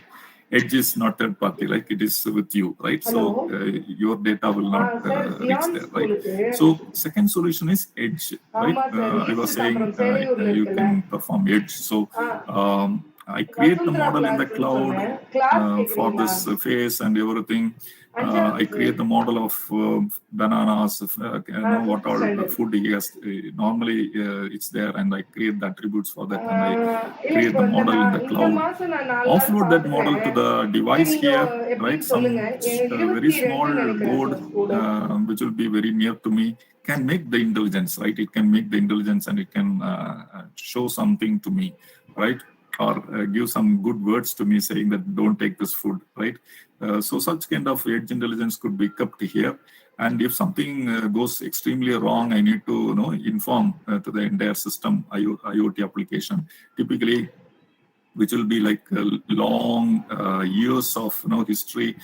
Edge is not third party, like it is with you, right? So your data will not reach there, right? So second solution is edge, right? I was saying you can perform edge. So I create the model in the cloud for this face and everything. I create the model of bananas, what all food he has. Normally, it's there, and I create the attributes for that, and I create the model in the cloud. Offload that model to the device here, right? Some very small board, which will be very near to me, can make the intelligence, right? It can make the intelligence, and it can show something to me, right? Or give some good words to me saying that don't take this food, right? So such kind of edge intelligence could be kept here. And if something goes extremely wrong, I need to inform to the entire system, IoT application, typically, which will be like long years of history,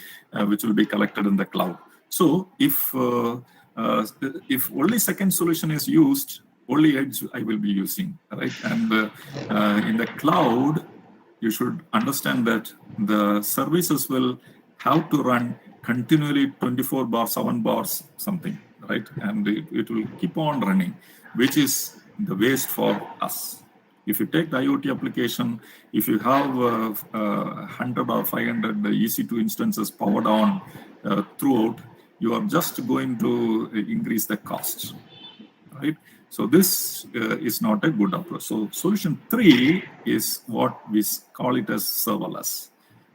which will be collected in the cloud. So if only second solution is used, only edge I will be using, right? And in the cloud, you should understand that the services will have to run continually 24 bars, 7 bars, something, right? And it will keep on running, which is the waste for us. If you take the IoT application, if you have 100 or 500 EC2 instances powered on throughout, you are just going to increase the cost, right? So this is not a good approach. So solution 3 is what we call it as serverless.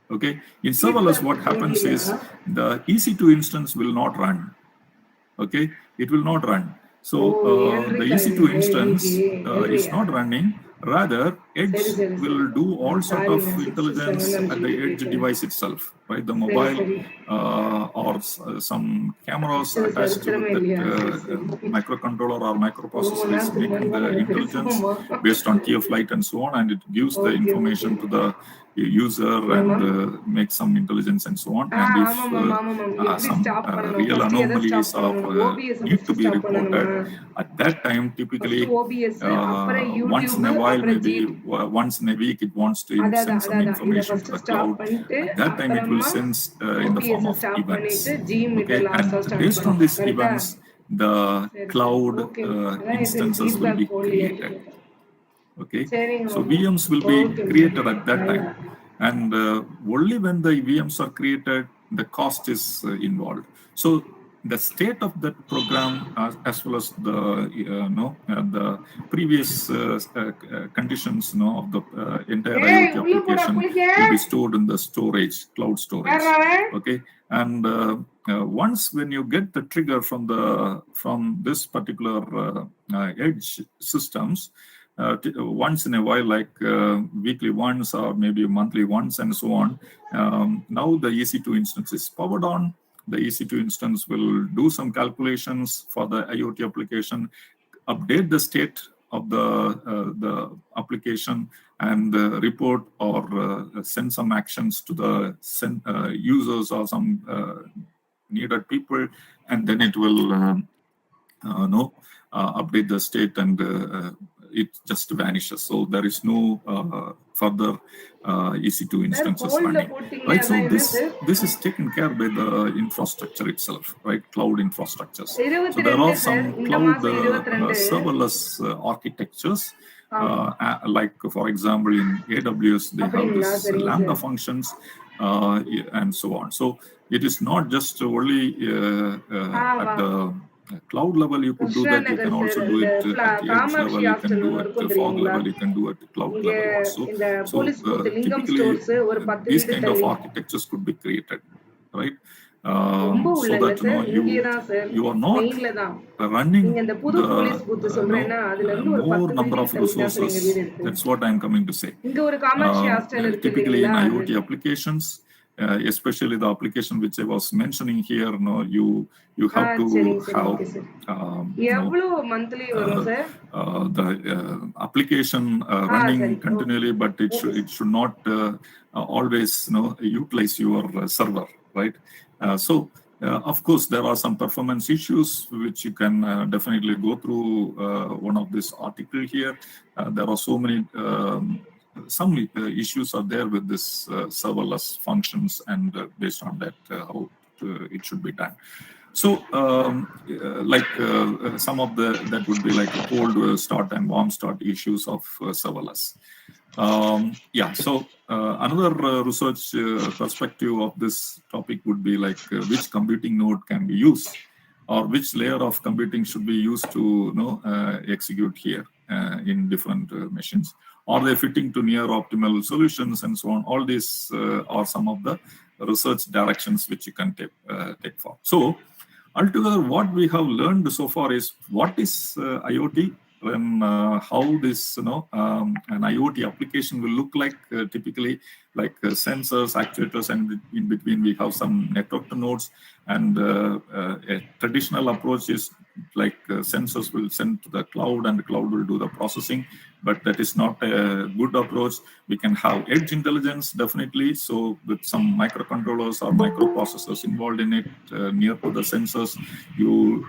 Okay, in serverless, what happens is the EC2 instance will not run. Okay, it will not run. So the EC2 instance is not running. Rather, edge will do all sort of intelligence at the edge device itself, right? The mobile or some cameras attached to that microcontroller or microprocessor is making the intelligence based on TF Lite and so on, and it gives the information to the user and make some intelligence and so on. And if some real anomalies are need to be reported at that time, typically once in a while, maybe once in a week, it wants to send some information to the cloud. At that time, it will send in the form of events. Okay, and based on these events, the cloud instances will be created. Okay, so VMs will be created at that time, and only when the VMs are created, the cost is involved. So the state of that program, as well as the previous conditions of the entire IoT application will be stored in the storage, cloud storage. Okay, and once when you get the trigger from this particular edge systems, once in a while, like weekly once or maybe monthly once and so on, now the EC2 instance is powered on. The EC2 instance will do some calculations for the IoT application, update the state of the application, and report or send some actions to the users or some needed people, and then it will update the state and it just vanishes. So there is no further EC2 instances running, right? So this is taken care by the infrastructure itself, right? Cloud infrastructures. So there are some cloud serverless architectures. Like for example in AWS they have this Lambda functions and so on. So it is not just only at the cloud level you could do that, you can also do it at the edge level, you can do it at the fog level, you can do it at cloud level also. So typically these kind of architectures could be created, right? So that you are not running the more number of resources. That's what I'm coming to say. Typically in IoT applications, especially the application which I was mentioning here, you have to have the application running continually, but it should not always utilize your server, right? Of course, there are some performance issues which you can definitely go through one of this article here. There are so many some issues are there with this serverless functions, and based on that, how it should be done. So, some of that would be like a cold start and warm start issues of serverless. So another research perspective of this topic would be like which computing node can be used, or which layer of computing should be used to execute here in different machines. Are they fitting to near optimal solutions and so on? All these are some of the research directions which you can take for. So altogether, what we have learned so far is what is IoT, and how this an IoT application will look like. Typically, like sensors, actuators, and in between we have some network nodes. And a traditional approach is like sensors will send to the cloud, and the cloud will do the processing. But that is not a good approach. We can have edge intelligence, definitely. So with some microcontrollers or microprocessors involved in it, near to the sensors, you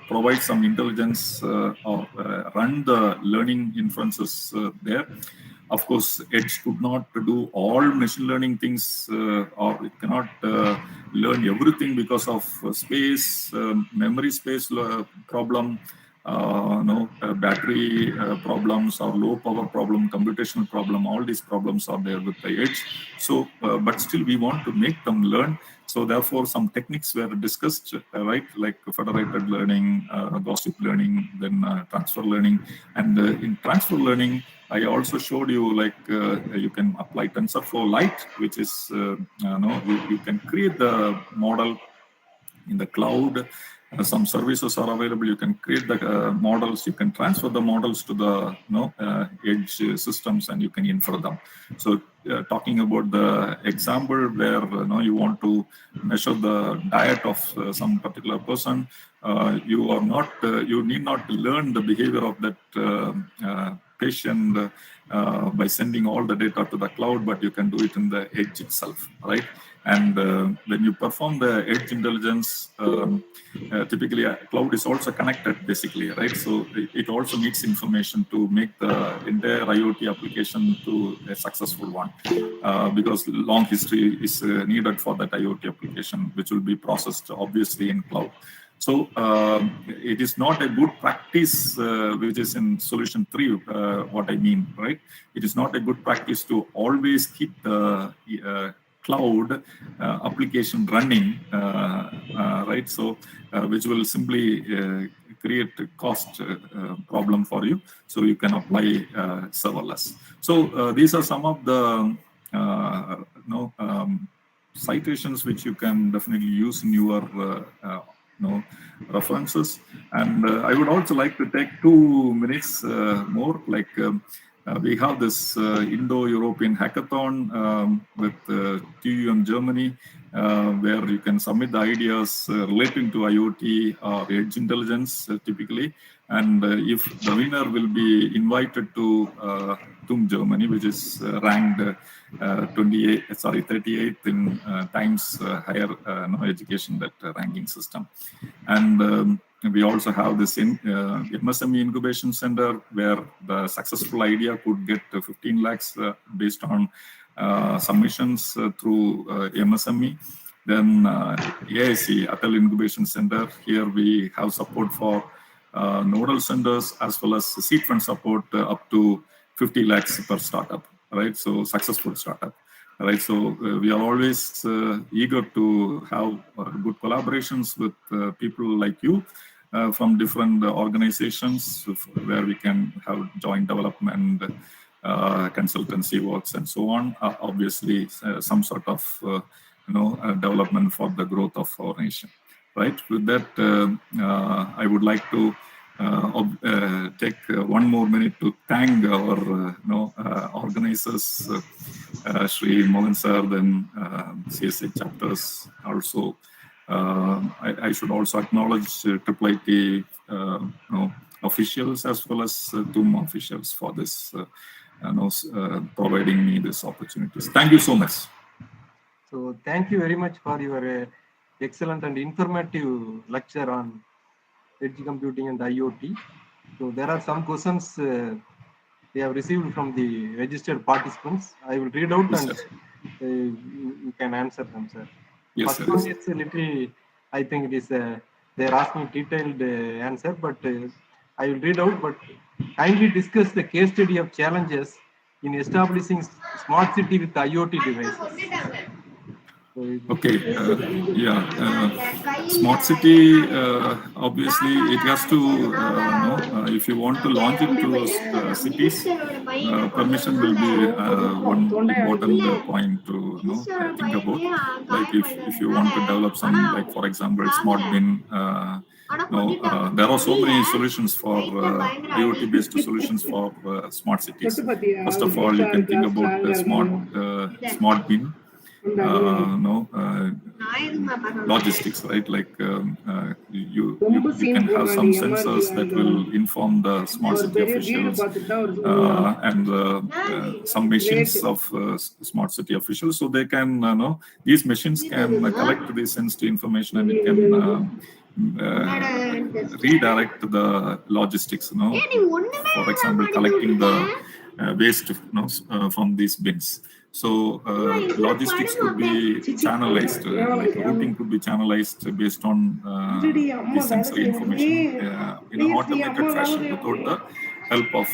provide some intelligence or run the learning inferences there. Of course, edge could not do all machine learning things, or it cannot learn everything because of space, memory space problem, battery problems, or low power problem, computational problem. All these problems are there with the edge. So, but still we want to make them learn. So therefore, some techniques were discussed, right? Like federated learning, gossip learning, then transfer learning. And in transfer learning, I also showed you like you can apply Tensorflow Lite, which is you can create the model in the cloud. Some services are available. You can create the models. You can transfer the models to the edge systems, and you can infer them. So, talking about the example where you want to measure the diet of some particular person, you are not. You need not learn the behavior of that patient by sending all the data to the cloud, but you can do it in the edge itself, right? And when you perform the edge intelligence, typically cloud is also connected basically, right? So it also needs information to make the entire IoT application to a successful one, because long history is needed for that IoT application, which will be processed obviously in cloud. So it is not a good practice, which is in solution 3, what I mean, right? It is not a good practice to always keep the cloud application running, right? So which will simply create a cost problem for you. So you can apply serverless. So these are some of the citations which you can definitely use in your references. And I would also like to take 2 minutes more, like we have this Indo-European hackathon with TUM Germany, where you can submit the ideas relating to IoT or edge intelligence typically. And if the winner will be invited to TUM Germany, which is ranked 38th in Times Higher Education, that ranking system. And we also have this MSME Incubation Center where the successful idea could get 15 lakhs based on submissions through MSME. Then AIC, Atal Incubation Center, here we have support for nodal centers as well as seed fund support up to 50 lakhs per startup, right? So successful startup. Right, so we are always eager to have good collaborations with people like you from different organizations where we can have joint development, consultancy works, and so on. Obviously, some sort of development for the growth of our nation. Right. With that, I would like to take one more minute to thank our organizers, Shri Mohan sir, then CSA chapters. Also, I should also acknowledge IEEE officials as well as TUM officials for this, providing me this opportunities. Thank you so much. So thank you very much for your excellent and informative lecture on edge computing and IoT. So there are some questions we have received from the registered participants. I will read out Yes, and you can answer them, sir. Yes, First one is a little, I think it is, they are asking detailed answer, but I will read out, but kindly discuss the case study of challenges in establishing smart city with IoT devices. Okay, smart city, obviously it has to, if you want to launch it to cities, permission will be one important point to think about. Like if you want to develop some, like for example, smart bin, there are so many solutions for IoT-based solutions for smart cities. First of all, you can think about smart bin. Logistics, right? Like you can have some sensors that will inform the smart city officials and some machines of smart city officials, so they can these machines can collect this sensitive information and it can redirect the logistics. For example, collecting the waste from these bins. So logistics could be channelized, like routing could be channelized based on the sensory information in an automated fashion without the help of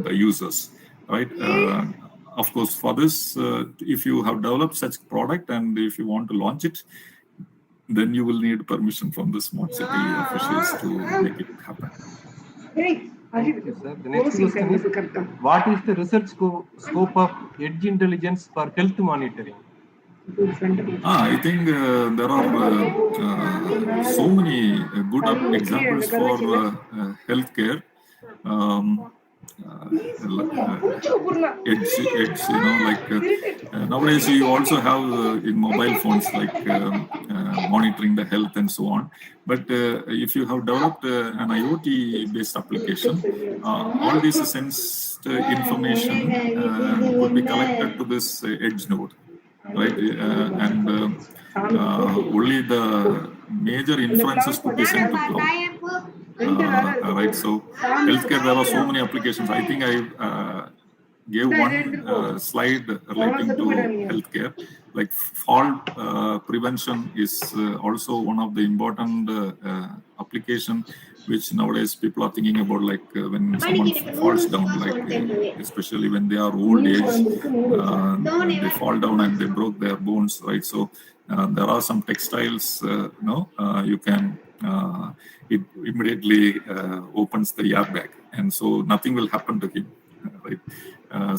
the users, right? Of course, for this, if you have developed such product and if you want to launch it, then you will need permission from the smart city officials to make it happen. Thank you, sir. The next question is, what is the research scope of edge intelligence for health monitoring? I think there are so many good examples for healthcare. Edge, nowadays you also have in mobile phones like monitoring the health and so on. But if you have developed an IoT-based application, all this sensed information could be collected to this edge node, right? And only the major inferences could be sent to cloud. Right, so healthcare, there are so many applications. I think I gave one slide relating to healthcare. Like fall prevention is also one of the important application which nowadays people are thinking about, like when someone falls down, like especially when they are old age, they fall down and they broke their bones, right? So there are some textiles, you can, it immediately opens the airbag, and so nothing will happen to him, right?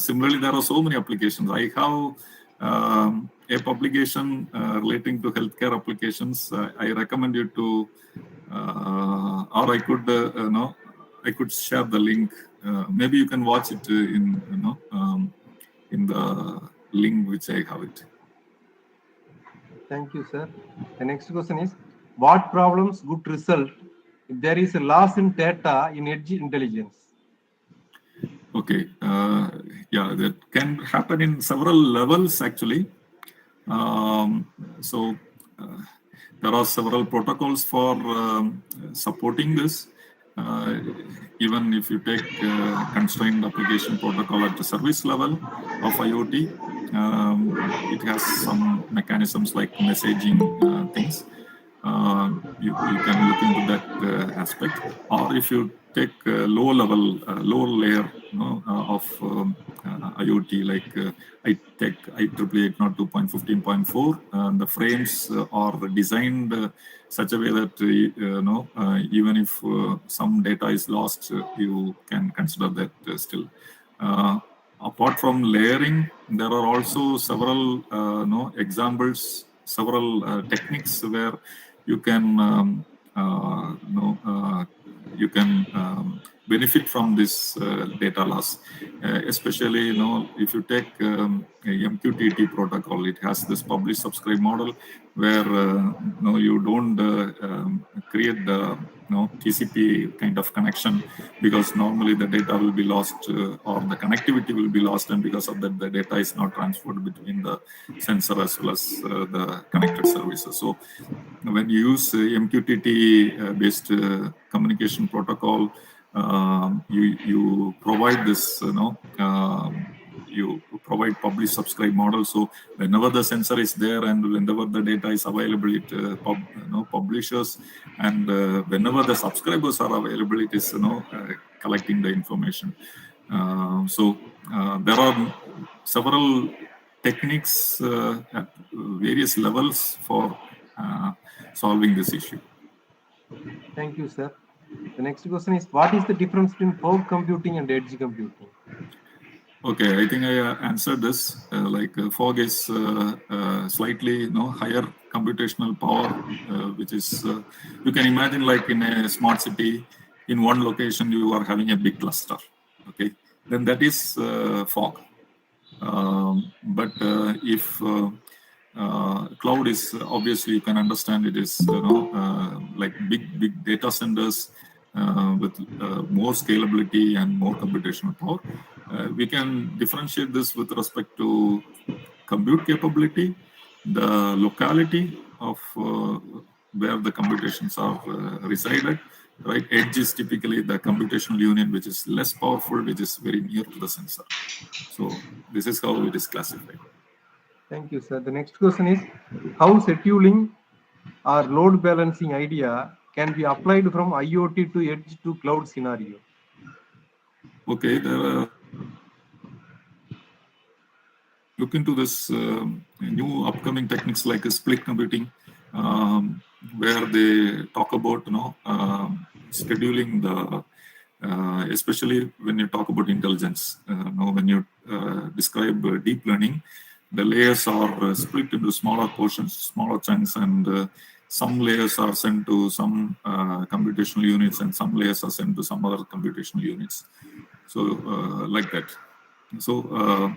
Similarly, there are so many applications. I have a publication relating to healthcare applications. I recommend you to, or I could share the link. Maybe you can watch it in the link which I have it. Thank you, sir. The next question is, what problems would result if there is a loss in data in edge intelligence? Okay, yeah, that can happen in several levels actually. So there are several protocols for supporting this. Even if you take constrained application protocol at the service level of IoT, it has some mechanisms like messaging things. You can look into that aspect. Or if you take lower layer of IoT, like I take IEEE 802.15.4, the frames are designed such a way that even if some data is lost, you can consider that still. Apart from layering, there are also several examples, several techniques where you can benefit from this data loss. Especially, if you take a MQTT protocol, it has this publish subscribe model where you don't create the TCP kind of connection, because normally the data will be lost or the connectivity will be lost, and because of that the data is not transferred between the sensor as well as the connected services. So when you use MQTT based communication protocol, you provide this you provide publish subscribe model. So whenever the sensor is there and whenever the data is available, it publishes, and whenever the subscribers are available, it is collecting the information. So there are several techniques at various levels for solving this issue. Thank you, sir. The next question is, what is the difference between fog computing and edge computing? Okay, I think I answered this. Fog is slightly higher computational power, which is you can imagine like in a smart city, in one location you are having a big cluster. Okay, then that is fog. But if cloud is obviously, you can understand it is like big data centers with more scalability and more computational power. We can differentiate this with respect to compute capability, the locality of where the computations are resided. Right, edge is typically the computational unit which is less powerful, which is very near to the sensor. So this is how it is classified. Thank you, sir. The next question is, how scheduling or load balancing idea can be applied from IoT to edge to cloud scenario? Okay, there are look into this new upcoming techniques like split computing, where they talk about scheduling the especially when you talk about intelligence. When you describe deep learning, the layers are split into smaller portions, smaller chunks, and some layers are sent to some computational units, and some layers are sent to some other computational units. So like that. So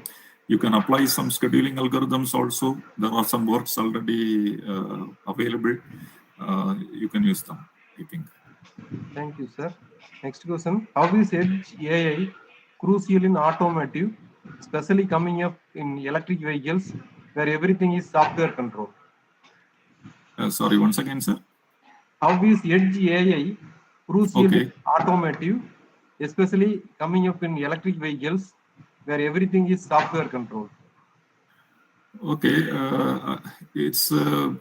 you can apply some scheduling algorithms also. There are some works already available. You can use them, I think. Thank you, sir. Next question, how is edge AI crucial in automotive, especially coming up in electric vehicles where everything is software controlled? Sorry, once again, sir. How is edge AI crucial in Okay. automotive, especially coming up in electric vehicles where everything is software controlled? Okay, it's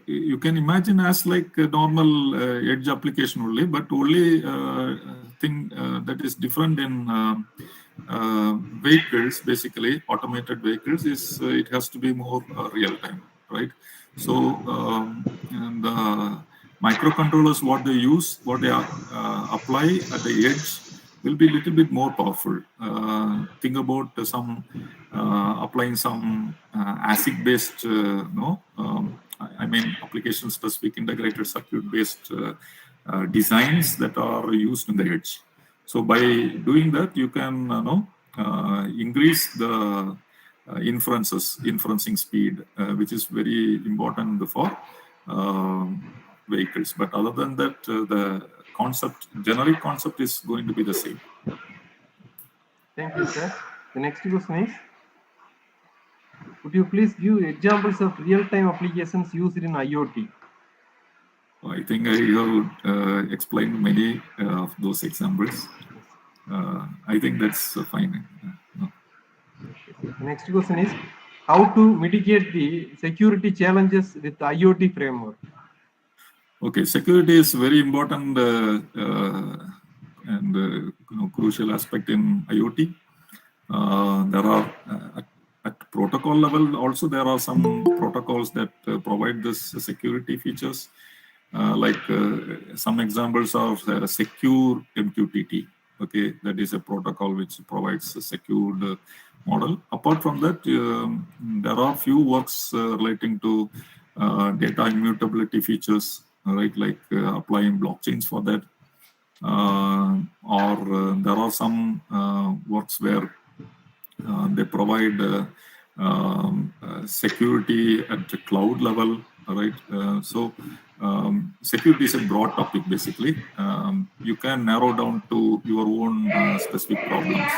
you can imagine as like a normal edge application only, but only thing that is different in vehicles, basically automated vehicles, is it has to be more real time, right? So and the microcontrollers, what they use, what they apply at the edge, will be a little bit more powerful. Think about some applying some ASIC-based, I mean application-specific integrated circuit-based designs that are used in the edge. So by doing that, you can increase the inferencing speed, which is very important for vehicles. But other than that, the generic concept is going to be the same. Thank you, sir. The next question is, would you please give examples of real-time applications used in IoT? I think I have explained many of those examples. I think that's fine. No. The next question is how to mitigate the security challenges with the IoT framework. Okay, security is very important and crucial aspect in IoT. There are at protocol level also there are some protocols that provide this security features. Like some examples of secure MQTT. Okay, that is a protocol which provides a secured model. Apart from that, there are few works relating to data immutability features, right? Like applying blockchains for that. Or there are some works where they provide security at the cloud level, right? Security is a broad topic, basically. You can narrow down to your own specific problems,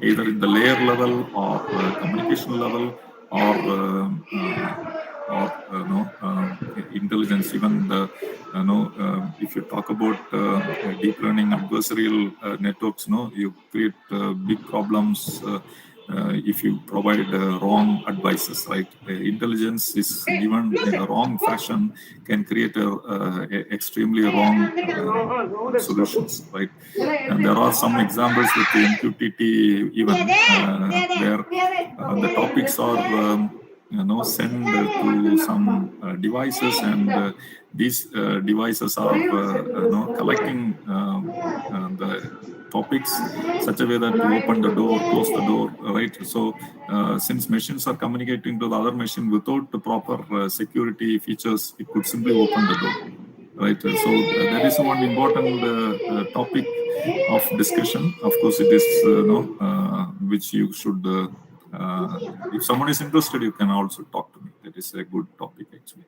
either in the layer level or communication level or intelligence. Even the if you talk about deep learning adversarial networks, you create big problems if you provide wrong advices, right? Intelligence is given in a wrong fashion can create extremely wrong solutions, right? And there are some examples with the MQTT even where the topics are sent to some devices, and these devices are collecting the topics such a way that to open the door, close the door, right? So since machines are communicating to the other machine without the proper security features, it could simply open the door, right? So that is one important topic of discussion. Of course, it is which you should if someone is interested, you can also talk to me. That is a good topic, actually.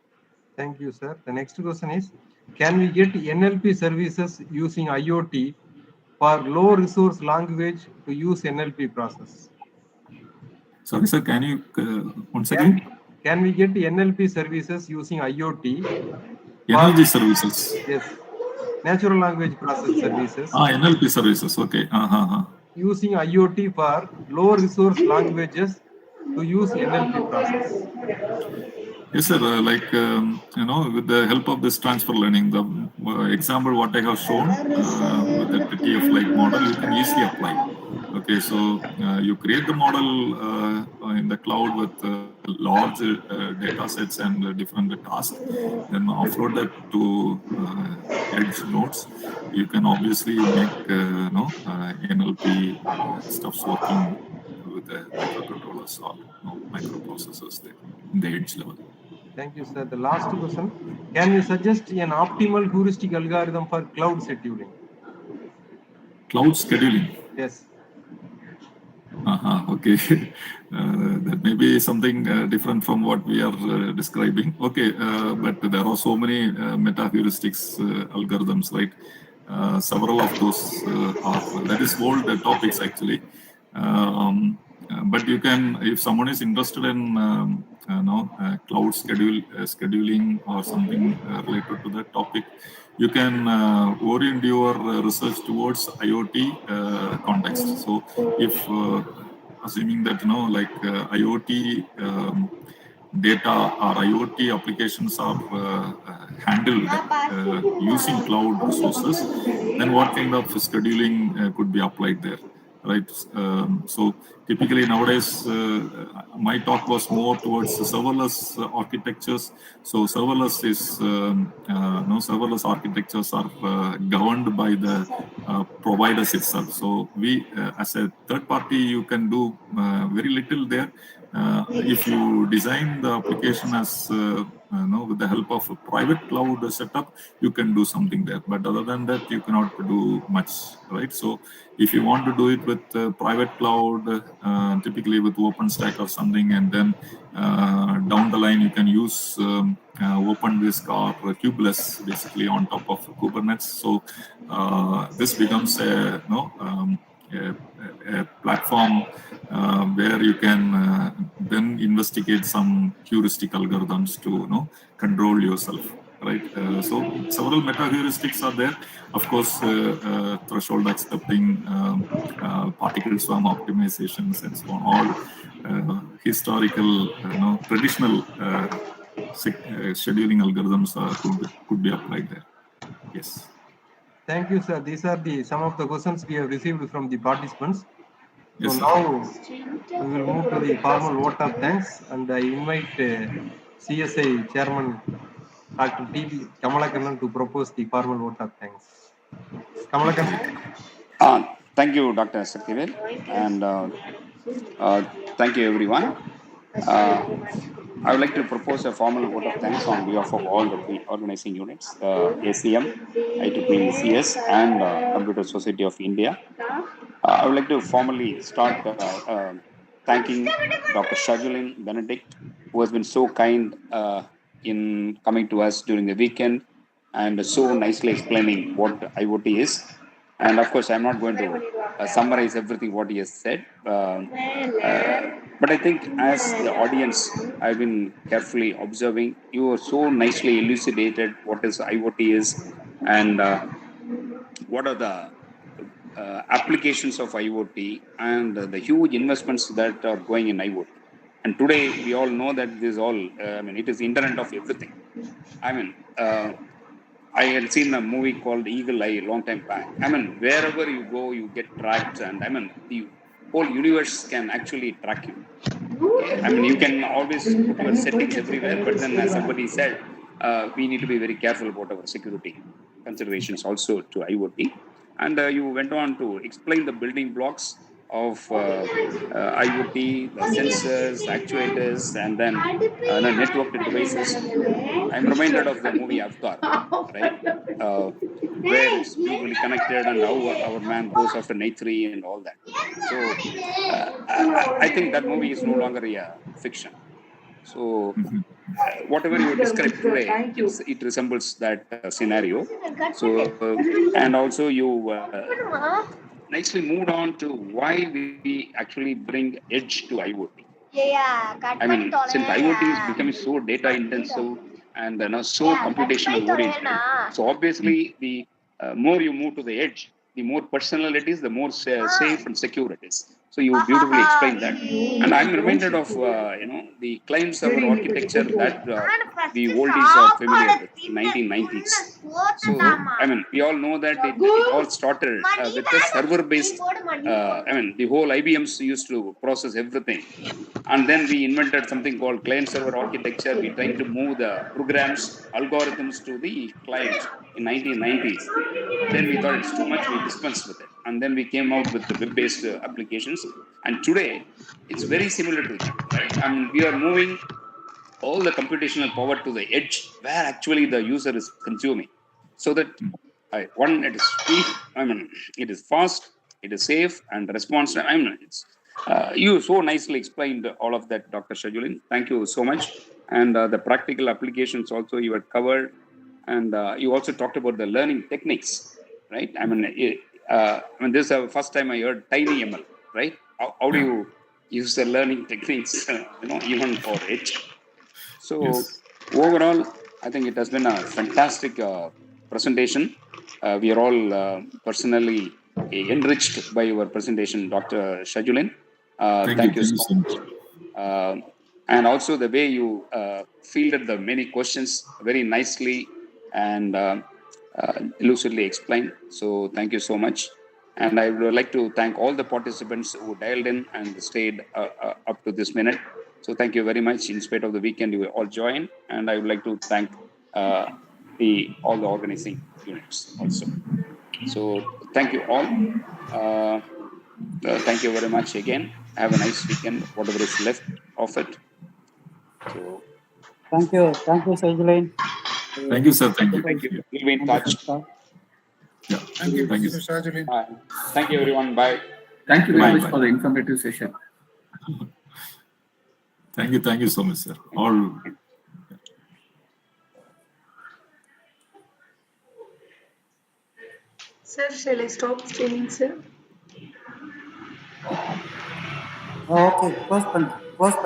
Thank you, sir. The next question is, can we get NLP services using IoT for low resource language to use NLP process? Sorry, sir, can you once again? Can we get NLP services using IoT? Energy services. Yes. Natural language process services. NLP services. Okay. Using IoT for low resource languages to use NLP process. Yes, sir. With the help of this transfer learning, the example what I have shown with the TF-like model, you can easily apply. Okay, so you create the model in the cloud with large data sets and different tasks, then offload that to edge nodes. You can obviously make NLP stuffs working with the microcontrollers or microprocessors there in the edge level. Thank you, sir. The last question. Can you suggest an optimal heuristic algorithm for cloud scheduling? Cloud scheduling? Yes. Okay. That may be something different from what we are describing. Okay, but there are so many meta-heuristics algorithms, right? Several of those that is old topics, actually. But you can, if someone is interested in cloud scheduling or something related to that topic, you can orient your research towards IoT context. So if assuming that IoT data or IoT applications are handled using cloud resources, then what kind of scheduling could be applied there, right? So typically nowadays, my talk was more towards the serverless architectures. So serverless is serverless architectures are governed by the providers itself. So we, as a third party, you can do very little there. If you design the application as with the help of a private cloud setup, you can do something there. But other than that, you cannot do much, right? So if you want to do it with private cloud, typically with OpenStack or something, and then down the line you can use OpenWhisk or Kubeless basically on top of Kubernetes. So this becomes a platform where you can then investigate some heuristic algorithms to control yourself. right? So several meta heuristics are there. Of course, threshold accepting, particle swarm optimizations, and so on. All historical, traditional scheduling algorithms could be applied there. Yes. Thank you, sir. These are some of the questions we have received from the participants. So Yes, sir. now we will move to the formal vote of thanks, and I invite CSI Chairman Dr. T.B. Kamalakkannan to propose the formal vote of thanks. Kamalakkannan. Thank you, Dr. Sakthivel, and thank you, everyone. I would like to propose a formal vote of thanks on behalf of all the organizing units, ACM, IEEE CS, and Computer Society of India. I would like to formally start thanking Dr. Shajulin Benedict, who has been so kind in coming to us during the weekend and so nicely explaining what IoT is. And of course, I'm not going to summarize everything what he has said. But I think as the audience, I've been carefully observing, you are so nicely elucidated what is IoT is and what are the applications of IoT and the huge investments that are going in IoT. And today we all know that this all, it is the internet of everything. I had seen a movie called Eagle Eye a long time back. Wherever you go, you get tracked, and the whole universe can actually track you. You can always put your settings everywhere, but then as somebody said, we need to be very careful about our security considerations also to IoT. And you went on to explain the building blocks of IoT, the sensors, actuators, and then networked devices. I'm reminded of the movie Avatar, right? Where it's beautifully connected and how our man goes after Naitri and all that. So I think that movie is no longer a fiction. So whatever you described today, it resembles that scenario. So and also you nicely moved on to why we actually bring edge to IoT. Since IoT is becoming so data intensive and so computational oriented, so obviously the more you move to the edge, the more personal it is, the more safe and secure it is. So you beautifully explained that, and I'm reminded of the client server architecture that the oldies are familiar with in 1990s. So we all know that it all started with a server-based. The whole IBMs used to process everything, and then we invented something called client server architecture. We tried to move the programs, algorithms to the client in 1990s. Then we thought it's too much, we dispensed with it. And then we came out with the web-based applications. And today, it's very similar to that, right? We are moving all the computational power to the edge where actually the user is consuming. So that, one, it is speed, it is fast, it is safe and responsive. You so nicely explained all of that, Dr. Shajulin. Thank you so much. And the practical applications also you had covered. And you also talked about the learning techniques, right? This is the first time I heard TinyML, right? How do you use the learning techniques, even for it? So overall, I think it has been a fantastic presentation. We are all personally enriched by your presentation, Dr. Shajulin. Thank you so much. And also the way you fielded the many questions very nicely and lucidly explained. So thank you so much. And I would like to thank all the participants who dialed in and stayed up to this minute. So thank you very much. In spite of the weekend, you all joined. And I would like to thank all the organizing units also. So thank you all. Thank you very much again. Have a nice weekend, whatever is left of it. So thank you, Sergiulin. Thank you, sir. Thank you. We'll be in touch. Yeah. Thank you, Sergiulin. Thank you, everyone. Bye. Thank you very much for the informative session. Thank you so much, sir. All. Sir, shall I stop streaming, sir? Okay, post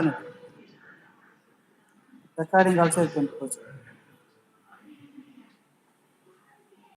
it. Recording also you can post.